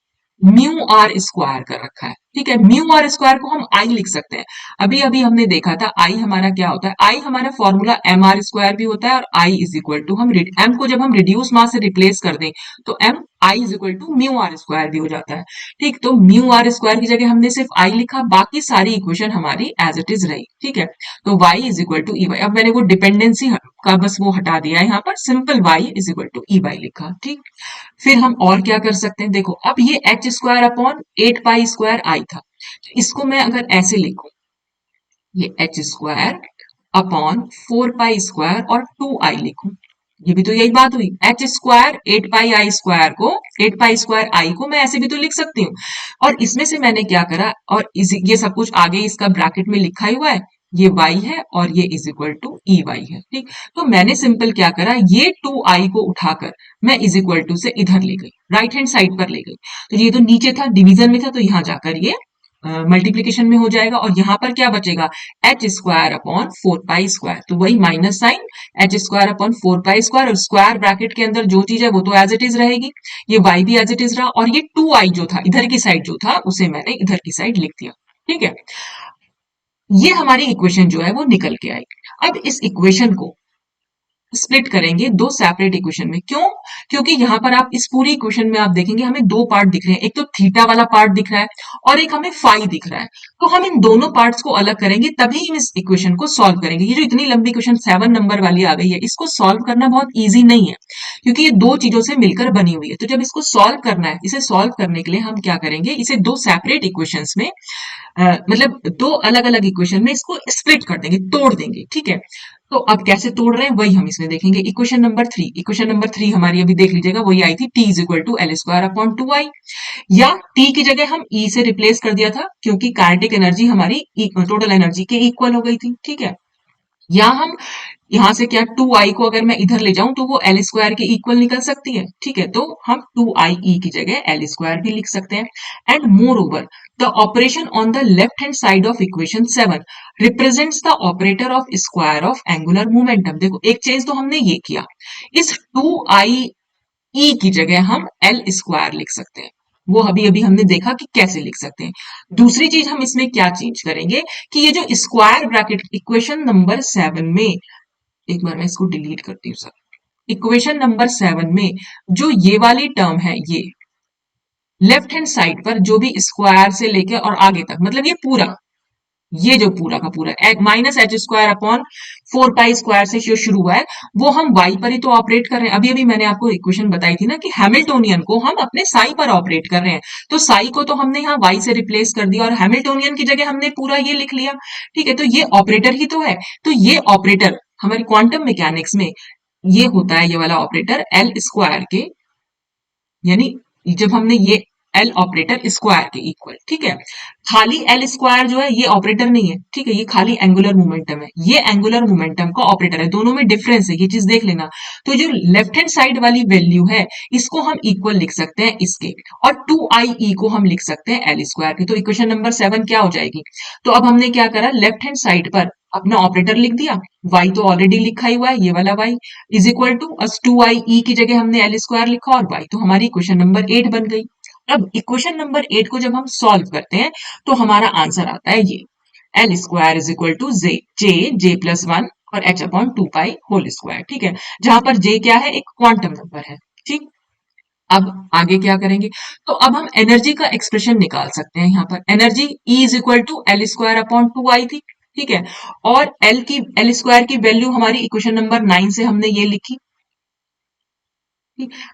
म्यू आर स्क्वायर कर रखा है, ठीक है। म्यू आर स्क्वायर को हम आई लिख सकते हैं। अभी अभी हमने देखा था आई हमारा क्या होता है, आई हमारा फॉर्मूला एम आर स्क्वायर भी होता है, और आई इज इक्वल टू हम एम को जब हम रिड्यूस मास से रिप्लेस कर दें तो M I is equal to mu R square भी हो जाता है, ठीक। तो म्यू आर स्क्वायर की जगह हमने सिर्फ आई लिखा, बाकी सारी इक्वेशन हमारी एज इट इज रही, ठीक है। तो Y is equal to E Y, अब मैंने वो डिपेंडेंसी का बस वो हटा दिया है, यहाँ पर simple Y is equal to E Y लिखा, ठीक। फिर हम और क्या कर सकते हैं, देखो अब ये H square upon 8 pi square I था, इसको मैं अगर ऐसे लिखूं, ये H square upon 4 pi square और 2 आई लिखूं, ये भी तो यही बात हुई, एच स्क्वायर 8 पाई आई स्क्वायर को, 8 पाई स्क्वायर आई को मैं ऐसे भी तो लिख सकती हूँ। और इसमें से मैंने क्या करा, और ये सब कुछ आगे इसका ब्रैकेट में लिखा ही हुआ है, ये y है और ये is equal to E Y है, ठीक। तो मैंने सिंपल क्या करा, ये 2i को उठाकर मैं इज इक्वल टू से इधर ले गई, राइट हैंड साइड पर ले गई। तो ये तो नीचे था, डिवीजन में था, तो यहां जाकर ये मल्टीप्लीकेशन में हो जाएगा और यहाँ पर क्या बचेगा, H square upon 4 pi square, तो वही minus sign, H square upon 4 pi square, और स्क्वायर ब्रैकेट के अंदर जो चीज है वो तो एज इट इज रहेगी, ये वाई भी एज इट इज रहा, और ये 2i जो था इधर की साइड जो था उसे मैंने इधर की साइड लिख दिया। ठीक है, ये हमारी इक्वेशन जो है वो निकल के आई। अब इस इक्वेशन को स्प्लिट करेंगे दो सेपरेट इक्वेशन में। क्यों? क्योंकि यहां पर आप इस पूरी इक्वेशन में आप देखेंगे हमें दो पार्ट दिख रहे हैं, एक तो थीटा वाला पार्ट दिख रहा है और एक हमें फाई दिख रहा है। तो हम इन दोनों पार्ट्स को अलग करेंगे तभी हम इस इक्वेशन को सॉल्व करेंगे। ये जो इतनी लंबी इक्वेशन 7 नंबर वाली आ गई है, इसको सॉल्व करना बहुत ईजी नहीं है क्योंकि ये दो चीजों से मिलकर बनी हुई है। तो जब इसको सॉल्व करना है, इसे सॉल्व करने के लिए हम क्या करेंगे, इसे दो सेपरेट इक्वेशंस में मतलब दो अलग अलग इक्वेशन में इसको स्प्लिट कर देंगे, तोड़ देंगे। ठीक है, तो अब कैसे तोड़ रहे हैं वही हम इसमें देखेंगे। इक्वेशन नंबर 3 हमारी अभी देख लीजिएगा, वही आई थी, T is equal to L square upon 2i, या टी की जगह हम ई से रिप्लेस कर दिया था क्योंकि काइनेटिक एनर्जी हमारी टोटल एनर्जी के इक्वल हो गई थी। ठीक है, या हम यहां से क्या, 2i को अगर मैं इधर ले जाऊं तो वो एल स्क्वायर के इक्वल निकल सकती है। ठीक है, तो हम 2i की जगह एल स्क्वायर भी लिख सकते हैं। And more over, the operation on the left hand side of equation 7 represents the operator of square of angular momentum. देखो एक चेंज तो हमने ये किया, इस 2i ई की जगह हम एल स्क्वायर लिख सकते हैं, वो अभी अभी हमने देखा कि कैसे लिख सकते हैं। दूसरी चीज हम इसमें क्या चेंज करेंगे कि ये जो स्क्वायर ब्रैकेट इक्वेशन नंबर 7 में, एक बार मैं इसको डिलीट करती हूँ सर, इक्वेशन नंबर 7 में जो ये वाली टर्म है, ये लेफ्ट हैंड साइड पर जो भी स्क्वायर से लेके और आगे तक, मतलब ये पूरा, ये जो पूरा का पूरा minus H square upon 4 pi square से जो शुरू हुआ है वो हम वाई पर ही तो ऑपरेट कर रहे हैं। अभी अभी मैंने आपको इक्वेशन बताई थी ना कि हैमिल्टोनियन को हम अपने साई पर ऑपरेट कर रहे हैं, तो साई को तो हमने यहाँ वाई से रिप्लेस कर दिया और हैमिल्टोनियन की जगह हमने पूरा ये लिख लिया। ठीक है, तो ये ऑपरेटर ही तो है। तो ये ऑपरेटर हमारी क्वांटम मैकेनिक्स में ये होता है, ये वाला ऑपरेटर एल स्क्वायर के, यानी जब हमने ये एल ऑपरेटर स्क्वायर के इक्वल। ठीक है, खाली एल स्क्वायर जो है ये ऑपरेटर नहीं है। ठीक है, ये खाली एंगुलर मोमेंटम है, ये एंगुलर मोमेंटम का ऑपरेटर है, दोनों में डिफरेंस है, ये चीज देख लेना। तो जो लेफ्ट हैंड साइड वाली वैल्यू है इसको हम इक्वल लिख सकते हैं इसके, और 2i को हम लिख सकते हैं एल स्क्वायर के। तो इक्वेशन नंबर 7 क्या हो जाएगी, तो अब हमने क्या करा, लेफ्ट हैंड साइड पर अपना ऑपरेटर लिख दिया, y तो ऑलरेडी लिखा ही हुआ है, ये वाला y is equal to 2i की जगह हमने एल स्क्वायर लिखा और y तो हमारी इक्वेशन नंबर 8 बन गई। अब इक्वेशन नंबर 8 को जब हम सॉल्व करते हैं तो हमारा आंसर आता है ये, L square is equal to J plus 1 और H upon 2 pi whole square. ठीक है, जहां पर जे क्या है, एक क्वांटम नंबर है। ठीक, अब आगे क्या करेंगे, तो अब हम एनर्जी का एक्सप्रेशन निकाल सकते हैं। यहाँ पर energy E is equal to L square upon 2i थी। ठीक है, और एल स्क्वायर की वैल्यू हमारी इक्वेशन नंबर 9 से हमने ये लिखी।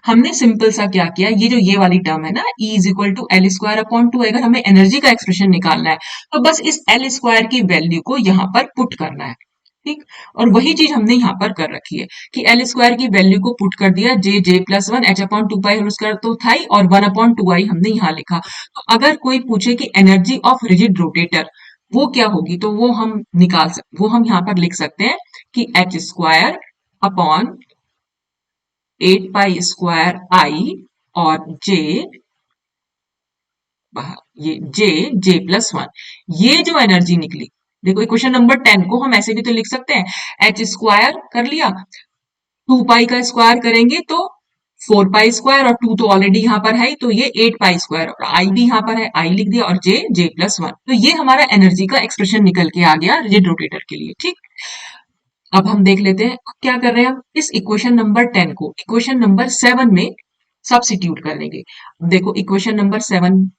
हमने सिंपल सा क्या किया, ये जो ये वाली टर्म है ना, E is equal to L square upon 2, अगर हमें एनर्जी का एक्सप्रेशन निकालना है तो बस इस एल स्क्वायर की वैल्यू को यहाँ पर पुट करना है। ठीक, और वही चीज हमने यहाँ पर कर रखी है कि एल स्क्वायर की वैल्यू को पुट कर दिया, जे plus 1 H upon 2 pi whole square तो था ही, और 1/2i हमने यहाँ लिखा। तो अगर कोई पूछे कि एनर्जी ऑफ रिजिड रोटेटर वो क्या होगी, तो वो हम निकाल सकते, वो हम यहाँ पर लिख सकते हैं कि H square upon 8 pi square i और जे प्लस 1, ये जो एनर्जी निकली, देखो इक्वेशन नंबर 10 को हम ऐसे भी तो लिख सकते हैं, एच स्क्वायर कर लिया, 2 पाई का स्क्वायर करेंगे तो 4 पाई स्क्वायर, और 2 तो ऑलरेडी यहाँ पर है, तो ये 8 पाई स्क्वायर, और आई भी यहाँ पर है, आई लिख दिया, और जे प्लस 1, तो ये हमारा एनर्जी का एक्सप्रेशन निकल के आ गया रिजिड रोटेटर के लिए। ठीक, अब हम देख लेते हैं क्या कर रहे हैं, हम इस इक्वेशन नंबर 10 को इक्वेशन नंबर 7 में सब्स्टिट्यूट कर लेंगे। देखो इक्वेशन नंबर 7,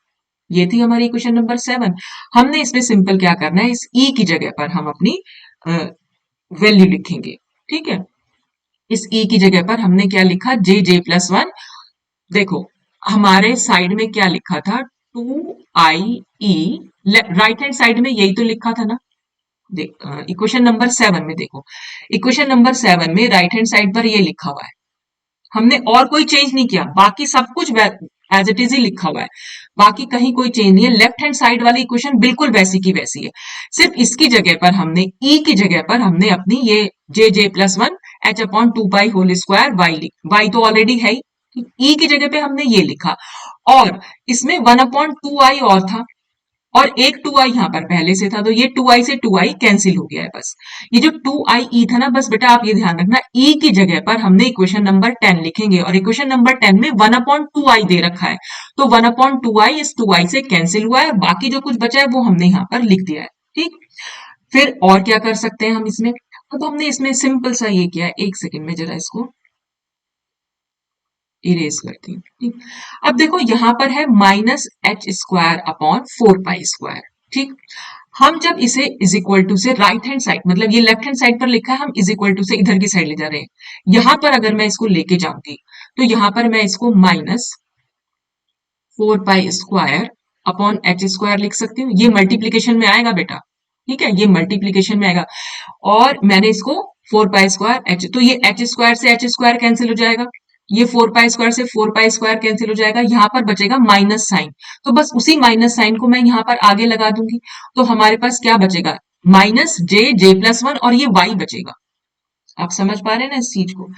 ये थी हमारी इक्वेशन नंबर 7, हमने इसमें सिंपल क्या करना है, इस ई की जगह पर हम अपनी वैल्यू लिखेंगे। ठीक है, इस ई की जगह पर हमने क्या लिखा, जे प्लस 1। देखो हमारे साइड में क्या लिखा था, 2i e, right hand side में यही तो लिखा था ना। इक्वेशन नंबर 7 में देखो, इक्वेशन नंबर 7 में राइट हैंड साइड पर ये लिखा हुआ है, हमने और कोई चेंज नहीं किया, बाकी सब कुछ एज इट इज ही लिखा हुआ है, बाकी कहीं कोई चेंज नहीं है। लेफ्ट हैंड साइड वाली इक्वेशन बिल्कुल वैसी की वैसी है, सिर्फ इसकी जगह पर हमने ई की जगह पर हमने अपनी ये जे plus 1 H upon 2 pi whole square Y तो ऑलरेडी है ही, ई की जगह पे हमने ये लिखा, और इसमें 1/2i और था, और एक 2i यहाँ पर पहले से था, तो ये 2i से 2i कैंसिल हो गया है बस। ये जो 2i e था ना, बस बेटा आप ये ध्यान रखना, e की जगह पर हमने इक्वेशन नंबर 10 लिखेंगे, और इक्वेशन नंबर 10 में 1/2i दे रखा है, तो 1/2i इस 2i से कैंसिल हुआ है, बाकी जो कुछ बचा है वो हमने यहाँ पर लिख दिया है। ठीक, फिर और क्या कर सकते हैं हम इसमें? अब हमने इसमें सिंपल सा ये किया है, एक सेकेंड में जरा इसको इरेज करती हूँ। ठीक, अब देखो यहाँ पर है -h² अपॉन 4π²। ठीक, हम जब इसे इज इक्वल टू से राइट हैंड साइड, मतलब ये लेफ्ट हैंड साइड पर लिखा है, हम इज इक्वल टू से इधर की साइड ले जा रहे हैं। यहां पर अगर मैं इसको लेके जाऊंगी, तो यहां पर मैं इसको -4π² अपॉन h² लिख सकती हूँ। ये मल्टीप्लीकेशन में आएगा बेटा, ठीक है, ये मल्टीप्लीकेशन में आएगा। और मैंने इसको 4π²h, तो ये h² से h² कैंसिल हो जाएगा, ये 4π² से 4π² कैंसिल हो जाएगा, यहाँ पर बचेगा माइनस साइन। तो बस उसी माइनस साइन को मैं यहाँ पर आगे लगा दूंगी, तो हमारे पास क्या बचेगा? -j+1 और ये y बचेगा। आप समझ पा रहे हैं ना इस चीज को?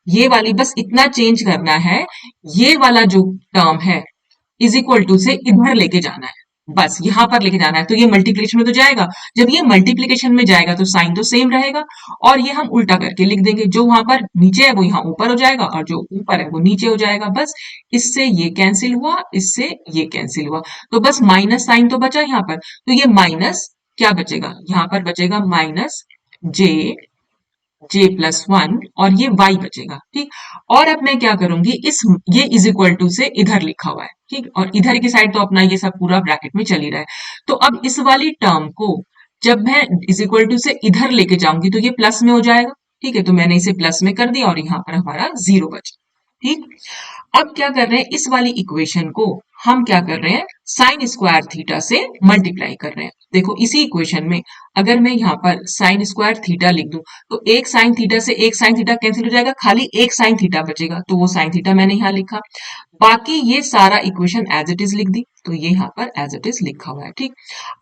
ये वाली बस इतना चेंज करना है, ये वाला जो टर्म है इज इक्वल टू से इधर लेके जाना है, बस यहां पर लेके जाना है, तो ये मल्टीप्लिकेशन में तो जाएगा। जब ये मल्टीप्लिकेशन में जाएगा तो साइन तो सेम रहेगा, और ये हम उल्टा करके लिख देंगे, जो वहां पर नीचे है वो यहाँ ऊपर हो जाएगा, और जो ऊपर है वो नीचे हो जाएगा। बस इससे ये कैंसिल हुआ, इससे ये कैंसिल हुआ, तो बस माइनस साइन तो बचा यहाँ पर, तो ये माइनस क्या बचेगा? यहाँ पर बचेगा -j+1 और ये y बचेगा। ठीक, और अब मैं क्या करूंगी, इस ये इज इक्वल टू से इधर लिखा हुआ है, ठीक, और इधर की साइड तो अपना ये सब पूरा ब्रैकेट में चल ही रहा है, तो अब इस वाली टर्म को जब मैं इज इक्वल टू से इधर लेके जाऊंगी तो ये प्लस में हो जाएगा। ठीक है, तो मैंने इसे प्लस में कर दिया और यहाँ पर हमारा 0 बचा। ठीक, अब क्या कर रहे हैं, इस वाली इक्वेशन को हम क्या कर रहे हैं, साइन स्क्वायर थीटा से मल्टीप्लाई कर रहे हैं। देखो इसी इक्वेशन में अगर मैं यहाँ पर साइन स्क्वायर थीटा लिख दूं, तो एक साइन थीटा से एक साइन थीटा कैंसिल हो जाएगा, खाली एक साइन थीटा बचेगा, तो वो साइन थीटा मैंने यहाँ लिखा। बाकी ये सारा इक्वेशन एज इट इज लिख दी, तो ये यहाँ पर एज इट इज लिखा हुआ है। ठीक,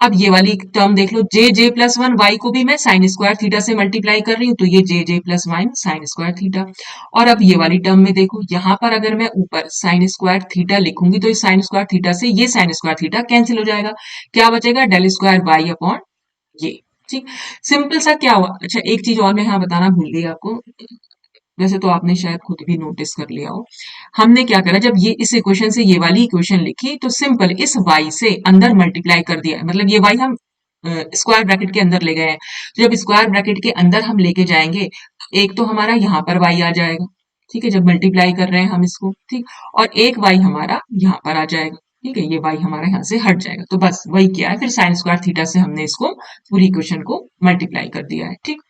अब ये वाली टर्म देख लो, j+1 y को भी मैं साइन स्क्वायर थीटा से मल्टीप्लाई कर रही हूँ, तो ये j+1 साइन स्क्वायर थीटा। और अब ये वाली टर्म में देखो, यहाँ पर अगर मैं ऊपर साइन स्क्वायर थीटा लिखूंगी, तो इस साइन स्क्वायर थीटा से ये साइन स्क्वायर थीटा कैंसिल हो जाएगा, क्या बचेगा? डेल स्क्वायर y अपॉन ये। ठीक, सिंपल सा क्या हुआ। अच्छा, एक चीज और मैं यहाँ बताना भूल गई आपको, वैसे तो आपने शायद खुद भी नोटिस कर लिया हो। हमने क्या करा, जब ये इस इक्वेशन से ये वाली इक्वेशन लिखी, तो सिंपल इस y से अंदर मल्टीप्लाई कर दिया, मतलब ये y हम स्क्वायर ब्रैकेट के अंदर ले गए हैं, तो जब स्क्वायर ब्रैकेट के अंदर हम लेके जाएंगे, एक तो हमारा यहाँ पर y आ जाएगा, ठीक है, जब मल्टीप्लाई कर रहे हैं हम इसको, ठीक, और एक y हमारा यहाँ पर आ जाएगा, ठीक है, ये y हमारा यहाँ से हट जाएगा, तो बस वही क्या है, फिर साइन स्क्वायर थीटा से हमने इसको पूरी इक्वेशन को मल्टीप्लाई कर दिया है। ठीक,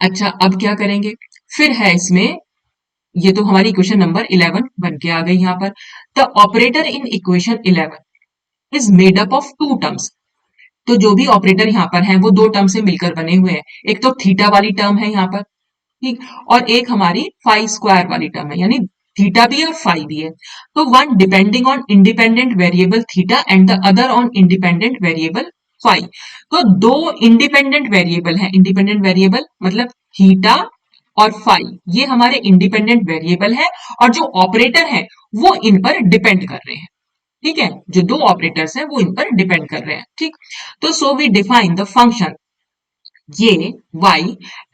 अच्छा, अब क्या करेंगे, फिर है इसमें, ये तो हमारी इक्वेशन नंबर 11 बन के आ गई यहाँ पर। The operator in equation 11 is made up of two terms. तो जो भी ऑपरेटर यहाँ पर हैं वो दो टर्म से मिलकर बने हुए हैं, एक तो थीटा वाली टर्म है यहाँ पर, ठीक, और एक हमारी फाई स्क्वायर वाली टर्म है, यानी थीटा भी है और फाई भी है। तो one depending on independent variable theta and the other on independent variable phi. तो दो इंडिपेंडेंट वेरिएबल है, इंडिपेंडेंट वेरिएबल मतलब थीटा और फाई, ये हमारे इंडिपेंडेंट वेरिएबल है, और जो ऑपरेटर है वो इन पर डिपेंड कर रहे हैं। ठीक है, जो दो ऑपरेटर्स हैं वो इन पर डिपेंड कर रहे हैं। ठीक, तो so we define the function ये y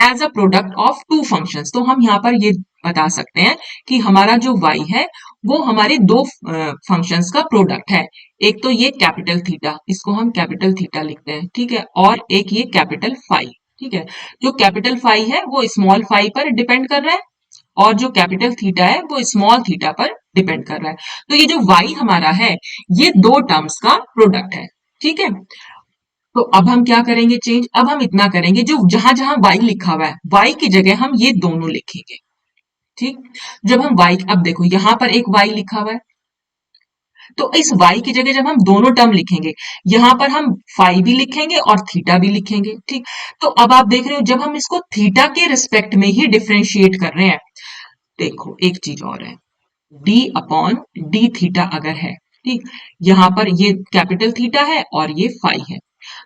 as a product of two functions. तो हम यहाँ पर ये बता सकते हैं कि हमारा जो y है वो हमारे दो फंक्शंस का प्रोडक्ट है। एक तो ये कैपिटल थीटा, इसको हम कैपिटल थीटा लिखते हैं, ठीक है, और एक ये कैपिटल फाई। ठीक है, जो कैपिटल फाई है वो स्मॉल फाई पर डिपेंड कर रहा है, और जो कैपिटल थीटा है वो स्मॉल थीटा पर डिपेंड कर रहा है। तो ये जो y हमारा है ये दो टर्म्स का प्रोडक्ट है। ठीक है, तो अब हम क्या करेंगे चेंज, अब हम इतना करेंगे, जो जहां जहां y लिखा हुआ है y की जगह हम ये दोनों लिखेंगे। ठीक, जब हम y, अब देखो यहां पर एक y लिखा हुआ है, तो इस y की जगह जब हम दोनों टर्म लिखेंगे, यहां पर हम फाई भी लिखेंगे और थीटा भी लिखेंगे। ठीक, तो अब आप देख रहे हो जब हम इसको थीटा के रिस्पेक्ट में ही डिफ्रेंशिएट कर रहे हैं, देखो एक चीज और है, d अपॉन डी थीटा अगर है, ठीक, यहां पर ये कैपिटल थीटा है और ये फाई है,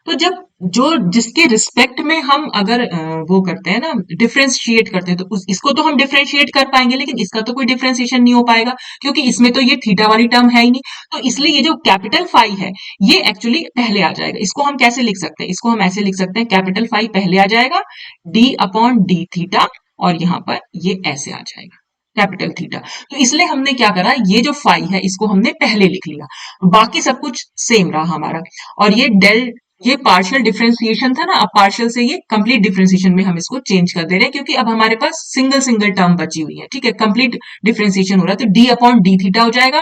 तो जब जो जिसके रिस्पेक्ट में हम अगर वो करते हैं ना, डिफरेंशिएट करते हैं, तो इसको तो हम डिफरेंशिएट कर पाएंगे, लेकिन इसका तो कोई डिफरेंशिएशन नहीं हो पाएगा, क्योंकि इसमें तो ये थीटा वाली टर्म है ही नहीं। तो इसलिए ये जो कैपिटल फाई है, ये एक्चुअली पहले आ जाएगा। इसको हम कैसे लिख सकते हैं? इसको हम ऐसे लिख सकते हैं, कैपिटल फाई पहले आ जाएगा, डी अपॉन डी थीटा, और यहाँ पर ये ऐसे आ जाएगा, कैपिटल थीटा। तो इसलिए हमने क्या करा, ये जो फाई है इसको हमने पहले लिख लिया, बाकी सब कुछ सेम रहा हमारा। और ये डेल, ये पार्शियल डिफरेंशिएशन था ना, अब पार्शियल से ये कंप्लीट डिफरेंशिएशन में हम इसको चेंज कर दे रहे हैं, क्योंकि अब हमारे पास सिंगल सिंगल टर्म बची हुई है। ठीक है, कंप्लीट डिफरेंशिएशन हो रहा है, तो डी अपॉन डी थीटा हो जाएगा।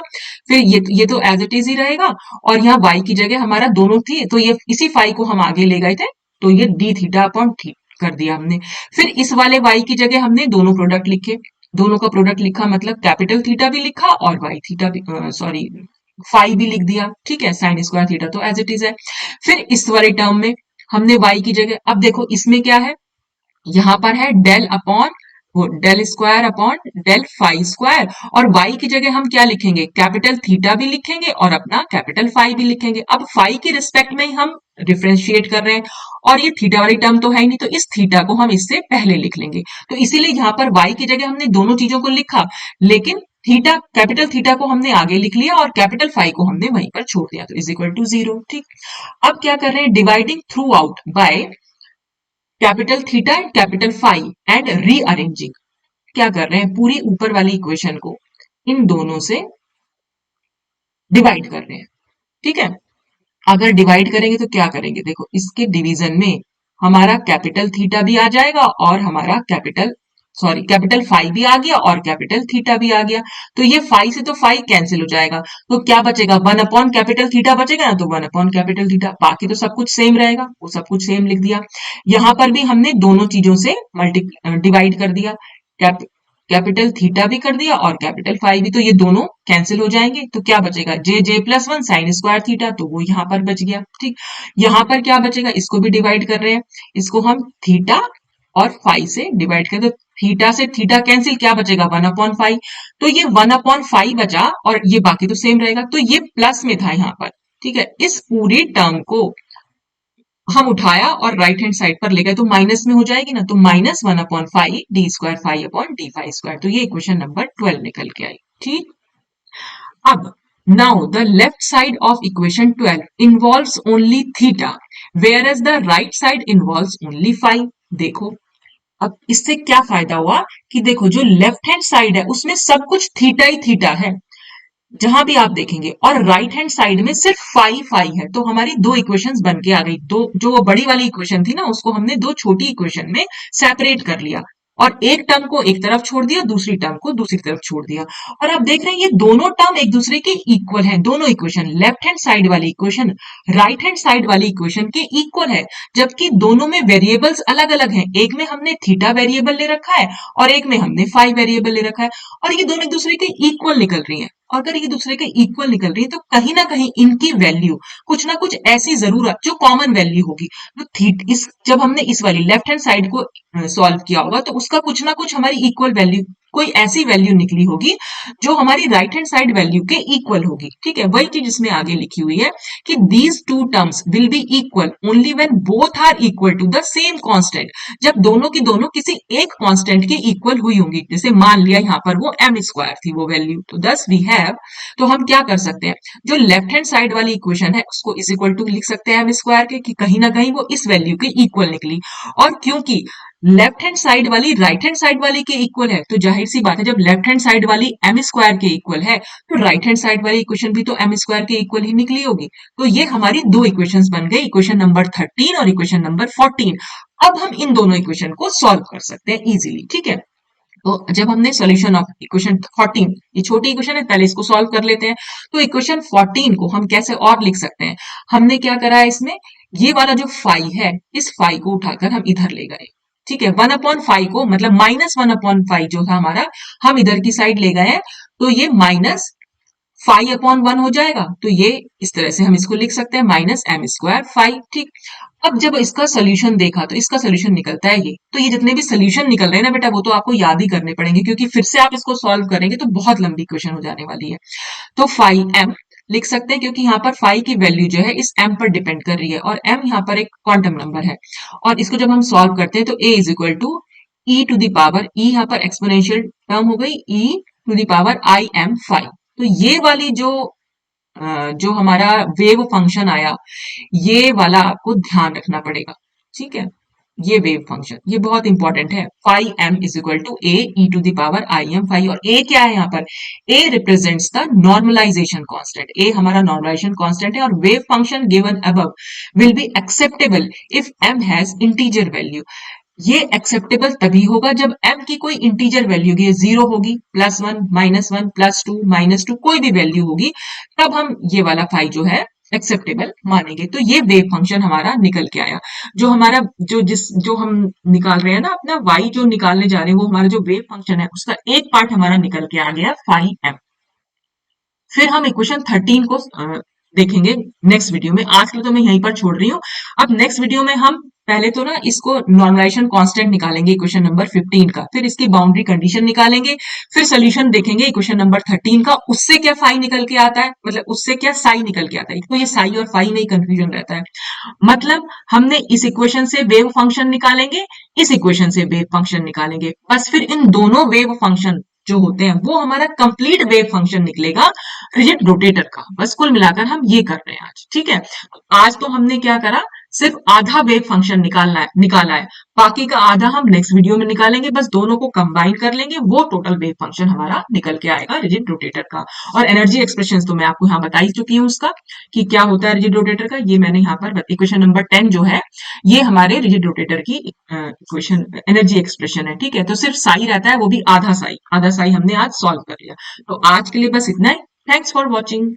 फिर ये तो एज इट इज ही रहेगा, और यहाँ वाई की जगह हमारा दोनों थी, तो ये इसी फाई को हम आगे ले गए थे, तो ये डी थीटा अपॉन थी कर दिया हमने। फिर इस वाले वाई की जगह हमने दोनों प्रोडक्ट लिखे, दोनों का प्रोडक्ट लिखा, मतलब कैपिटल थीटा भी लिखा और वाई थीटा भी, सॉरी फाई भी लिख दिया। ठीक है, साइन स्क्वायर थीटा तो एज इट इज है। फिर इस वाले टर्म में हमने वाई की जगह, अब देखो इसमें क्या है, यहां पर है डेल अपॉन वो del square upon del phi square, और वाई की जगह हम क्या लिखेंगे, कैपिटल थीटा भी लिखेंगे और अपना कैपिटल फाई भी लिखेंगे। अब फाई के रिस्पेक्ट में ही हम डिफ्रेंशिएट कर रहे हैं, और ये थीटा वाली टर्म तो है ही नहीं, तो इस थीटा को हम इससे पहले लिख लेंगे। तो इसीलिए यहाँ पर वाई की जगह हमने दोनों चीजों को लिखा, लेकिन थीटा, कैपिटल थीटा को हमने आगे लिख लिया और कैपिटल फाई को हमने वहीं पर छोड़ दिया, तो इज इक्वल टू 0। ठीक, अब क्या कर रहे हैं, dividing throughout by capital theta and capital phi and rearranging. क्या कर रहे हैं, पूरी ऊपर वाली इक्वेशन को इन दोनों से डिवाइड कर रहे हैं। ठीक है, अगर डिवाइड करेंगे तो क्या करेंगे, देखो इसके डिवीजन में हमारा कैपिटल थीटा भी आ जाएगा और हमारा कैपिटल फाई भी आ गया और कैपिटल थीटा भी आ गया। तो ये फाई से तो फाई कैंसिल हो जाएगा, तो क्या बचेगा, वन अपॉन कैपिटल थीटा बचेगा ना, तो वन अपॉन कैपिटल थीटा, बाकी तो सब कुछ सेम रहेगा, वो सब कुछ सेम लिख दिया। यहां पर भी हमने दोनों चीजों से डिवाइड कर दिया, कैपिटल थीटा भी कर दिया और कैपिटल फाई भी, तो ये दोनों कैंसिल हो जाएंगे, तो क्या बचेगा, J J plus one sine square theta, तो वो यहाँ पर बच गया। ठीक, यहाँ पर क्या बचेगा, इसको भी डिवाइड कर रहे हैं, इसको हम थीटा और फाई से डिवाइड करें, तो थीटा से थीटा कैंसिल, क्या बचेगा, वन अपॉन फाई, तो ये वन अपॉन फाई बचा और ये बाकी तो सेम रहेगा, तो ये प्लस में था यहाँ पर। ठीक है, इस पूरी टर्म को हम उठाया और राइट हैंड साइड पर ले गए, तो माइनस में हो जाएगी ना, तो minus one upon five D square five upon D five square, तो ये इक्वेशन नंबर 12 निकल के आई। ठीक, अब now the left side of equation 12 involves only theta, whereas the right side involves only phi. देखो अब इससे क्या फायदा हुआ कि देखो जो लेफ्ट हैंड साइड है उसमें सब कुछ थीटा ही थीटा है, जहां भी आप देखेंगे, और राइट हैंड साइड में सिर्फ फाई फाई है, तो हमारी दो इक्वेशंस बन के आ गई। दो जो वो बड़ी वाली इक्वेशन थी ना, उसको हमने दो छोटी इक्वेशन में सेपरेट कर लिया, और एक टर्म को एक तरफ छोड़ दिया, दूसरी टर्म को दूसरी तरफ छोड़ दिया। और आप देख रहे हैं ये दोनों टर्म एक दूसरे के इक्वल हैं, दोनों इक्वेशन, लेफ्ट हैंड साइड वाली इक्वेशन राइट हैंड साइड वाली इक्वेशन के इक्वल है, जबकि दोनों में वेरिएबल्स अलग अलग हैं। एक में हमने थीटा वेरिएबल ले रखा है और एक में हमने फाई वेरिएबल ले रखा है, और ये दोनों एक दूसरे के इक्वल निकल रही हैं। अगर ये दूसरे के इक्वल निकल रही है, तो कहीं ना कहीं इनकी वैल्यू कुछ ना कुछ ऐसी जरूर जो कॉमन वैल्यू होगी, तो थीट इस जब हमने इस वाली लेफ्ट हैंड साइड को सॉल्व किया होगा, तो उसका कुछ ना कुछ हमारी इक्वल वैल्यू, कोई ऐसी वैल्यू निकली होगी जो हमारी राइट हैंड साइड वैल्यू के इक्वल होगी। ठीक है, वही चीज इसमें आगे लिखी हुई है कि these two terms will be equal only when both are equal to the same constant, जब दोनों की दोनों किसी एक कांस्टेंट के इक्वल हुई होंगी। जैसे मान लिया यहाँ पर वो एम स्क्वायर थी वो वैल्यू, तो दस वी हैव, तो हम क्या कर सकते हैं, जो लेफ्ट हैंड साइड वाली इक्वेशन है उसको इज इक्वल टू लिख सकते हैं एम स्क्वायर के, कि कहीं ना कहीं वो इस वैल्यू के इक्वल निकली। और क्योंकि लेफ्ट हैंड साइड वाली राइट हैंड साइड वाली के इक्वल है, तो जाहिर सी बात है जब लेफ्ट हैंड साइड वाली एम स्क्वायर के इक्वल है, तो राइट हैंड साइड वाली इक्वेशन भी तो एम स्क्वायर के इक्वल ही निकली होगी। तो ये हमारी दो इक्वेशंस बन गई, इक्वेशन नंबर 13 और इक्वेशन नंबर 14। अब हम इन दोनों इक्वेशन को सॉल्व कर सकते हैं इजीली। ठीक है, तो जब हमने सॉल्यूशन ऑफ इक्वेशन 14, ये छोटी इक्वेशन है, पहले इसको सॉल्व कर लेते हैं। तो इक्वेशन 14 को हम कैसे और लिख सकते हैं, हमने क्या करा है इसमें, ये वाला जो फाई है, इस फाई को उठाकर हम इधर ले गए। ठीक है, वन अपॉन फाई को, मतलब माइनस वन अपॉन फाई जो था हमारा, हम इधर की साइड ले गए हैं, तो ये माइनस फाई अपॉन वन हो जाएगा। तो ये इस तरह से हम इसको लिख सकते हैं, माइनस एम स्क्वायर फाई। ठीक, अब जब इसका सोल्यूशन देखा तो इसका सोल्यूशन निकलता है ये, तो ये जितने भी सोल्यूशन निकल रहे हैं ना बेटा, वो तो आपको याद ही करने पड़ेंगे, क्योंकि फिर से आप इसको सॉल्व करेंगे तो बहुत लंबी क्वेश्चन हो जाने वाली है। तो फाई एम, लिख सकते हैं क्योंकि यहाँ पर फाई की वैल्यू जो है इस एम पर डिपेंड कर रही है और एम यहाँ पर एक क्वांटम नंबर है। और इसको जब हम सॉल्व करते हैं तो A is equal to E to the power, E यहाँ पर एक्सपोनेंशियल टर्म हो गई, E to the power I M phi. तो ये वाली जो हमारा वेव फंक्शन आया, ये वाला आपको ध्यान रखना पड़ेगा। ठीक है, ये वेव फंक्शन ये बहुत इंपॉर्टेंट है। Phi M is equal to A E to the power I M phi. और ए क्या है यहाँ पर? A represents the normalization constant. A हमारा नॉर्मलाइजेशन कांस्टेंट है और wave function given above will be acceptable if M has integer value. ये acceptable तभी होगा जब m की कोई इंटीजर वैल्यू होगी, जीरो होगी, +1 -1 +2 -2 कोई भी वैल्यू होगी, तब हम ये वाला फाई जो है एक्सेप्टेबल मानेंगे। तो ये वेव फंक्शन हमारा निकल के आया। जो हमारा जो हम निकाल रहे हैं ना अपना y जो निकालने जा रहे हैं, वो हमारा जो वेव फंक्शन है उसका एक पार्ट हमारा निकल के आ गया फाई m। फिर हम इक्वेशन 13 को देखेंगे नेक्स्ट वीडियो में। आज के लिए तो मैं यहीं पर छोड़ रही हूँ। अब नेक्स्ट वीडियो में हम पहले तो ना इसको नॉर्मलाइजेशन कांस्टेंट निकालेंगे इक्वेशन नंबर 15 का, फिर इसकी बाउंड्री कंडीशन निकालेंगे, फिर सोल्यूशन देखेंगे इक्वेशन नंबर 13 का, उससे क्या फाई निकल के आता है, मतलब उससे क्या साई निकल के आता है। तो ये साई और फाई में ही कंफ्यूजन रहता है। मतलब हमने इस इक्वेशन से वेव फंक्शन निकालेंगे, इस इक्वेशन से वेव फंक्शन निकालेंगे, बस फिर इन दोनों वेव फंक्शन जो होते हैं वो हमारा कंप्लीट वेव फंक्शन निकलेगा रिजिड रोटेटर का। बस कुल मिलाकर हम ये कर रहे हैं आज। ठीक है, आज तो हमने क्या करा, सिर्फ आधा वेव फंक्शन निकाला है, बाकी का आधा हम नेक्स्ट वीडियो में निकालेंगे। बस दोनों को कंबाइन कर लेंगे, वो टोटल वेव फंक्शन हमारा निकल के आएगा रिजिड रोटेटर का। और एनर्जी एक्सप्रेशन तो मैं आपको यहाँ बता ही चुकी हूँ उसका कि क्या होता है रिजिड रोटेटर का। ये मैंने यहाँ पर इक्वेशन नंबर 10 जो है ये हमारे रिजिड रोटेटर की इक्वेशन एनर्जी एक्सप्रेशन है। ठीक है, तो सिर्फ साई रहता है, वो भी आधा साई हमने आज सॉल्व कर लिया। तो आज के लिए बस इतना ही। Thanks for watching.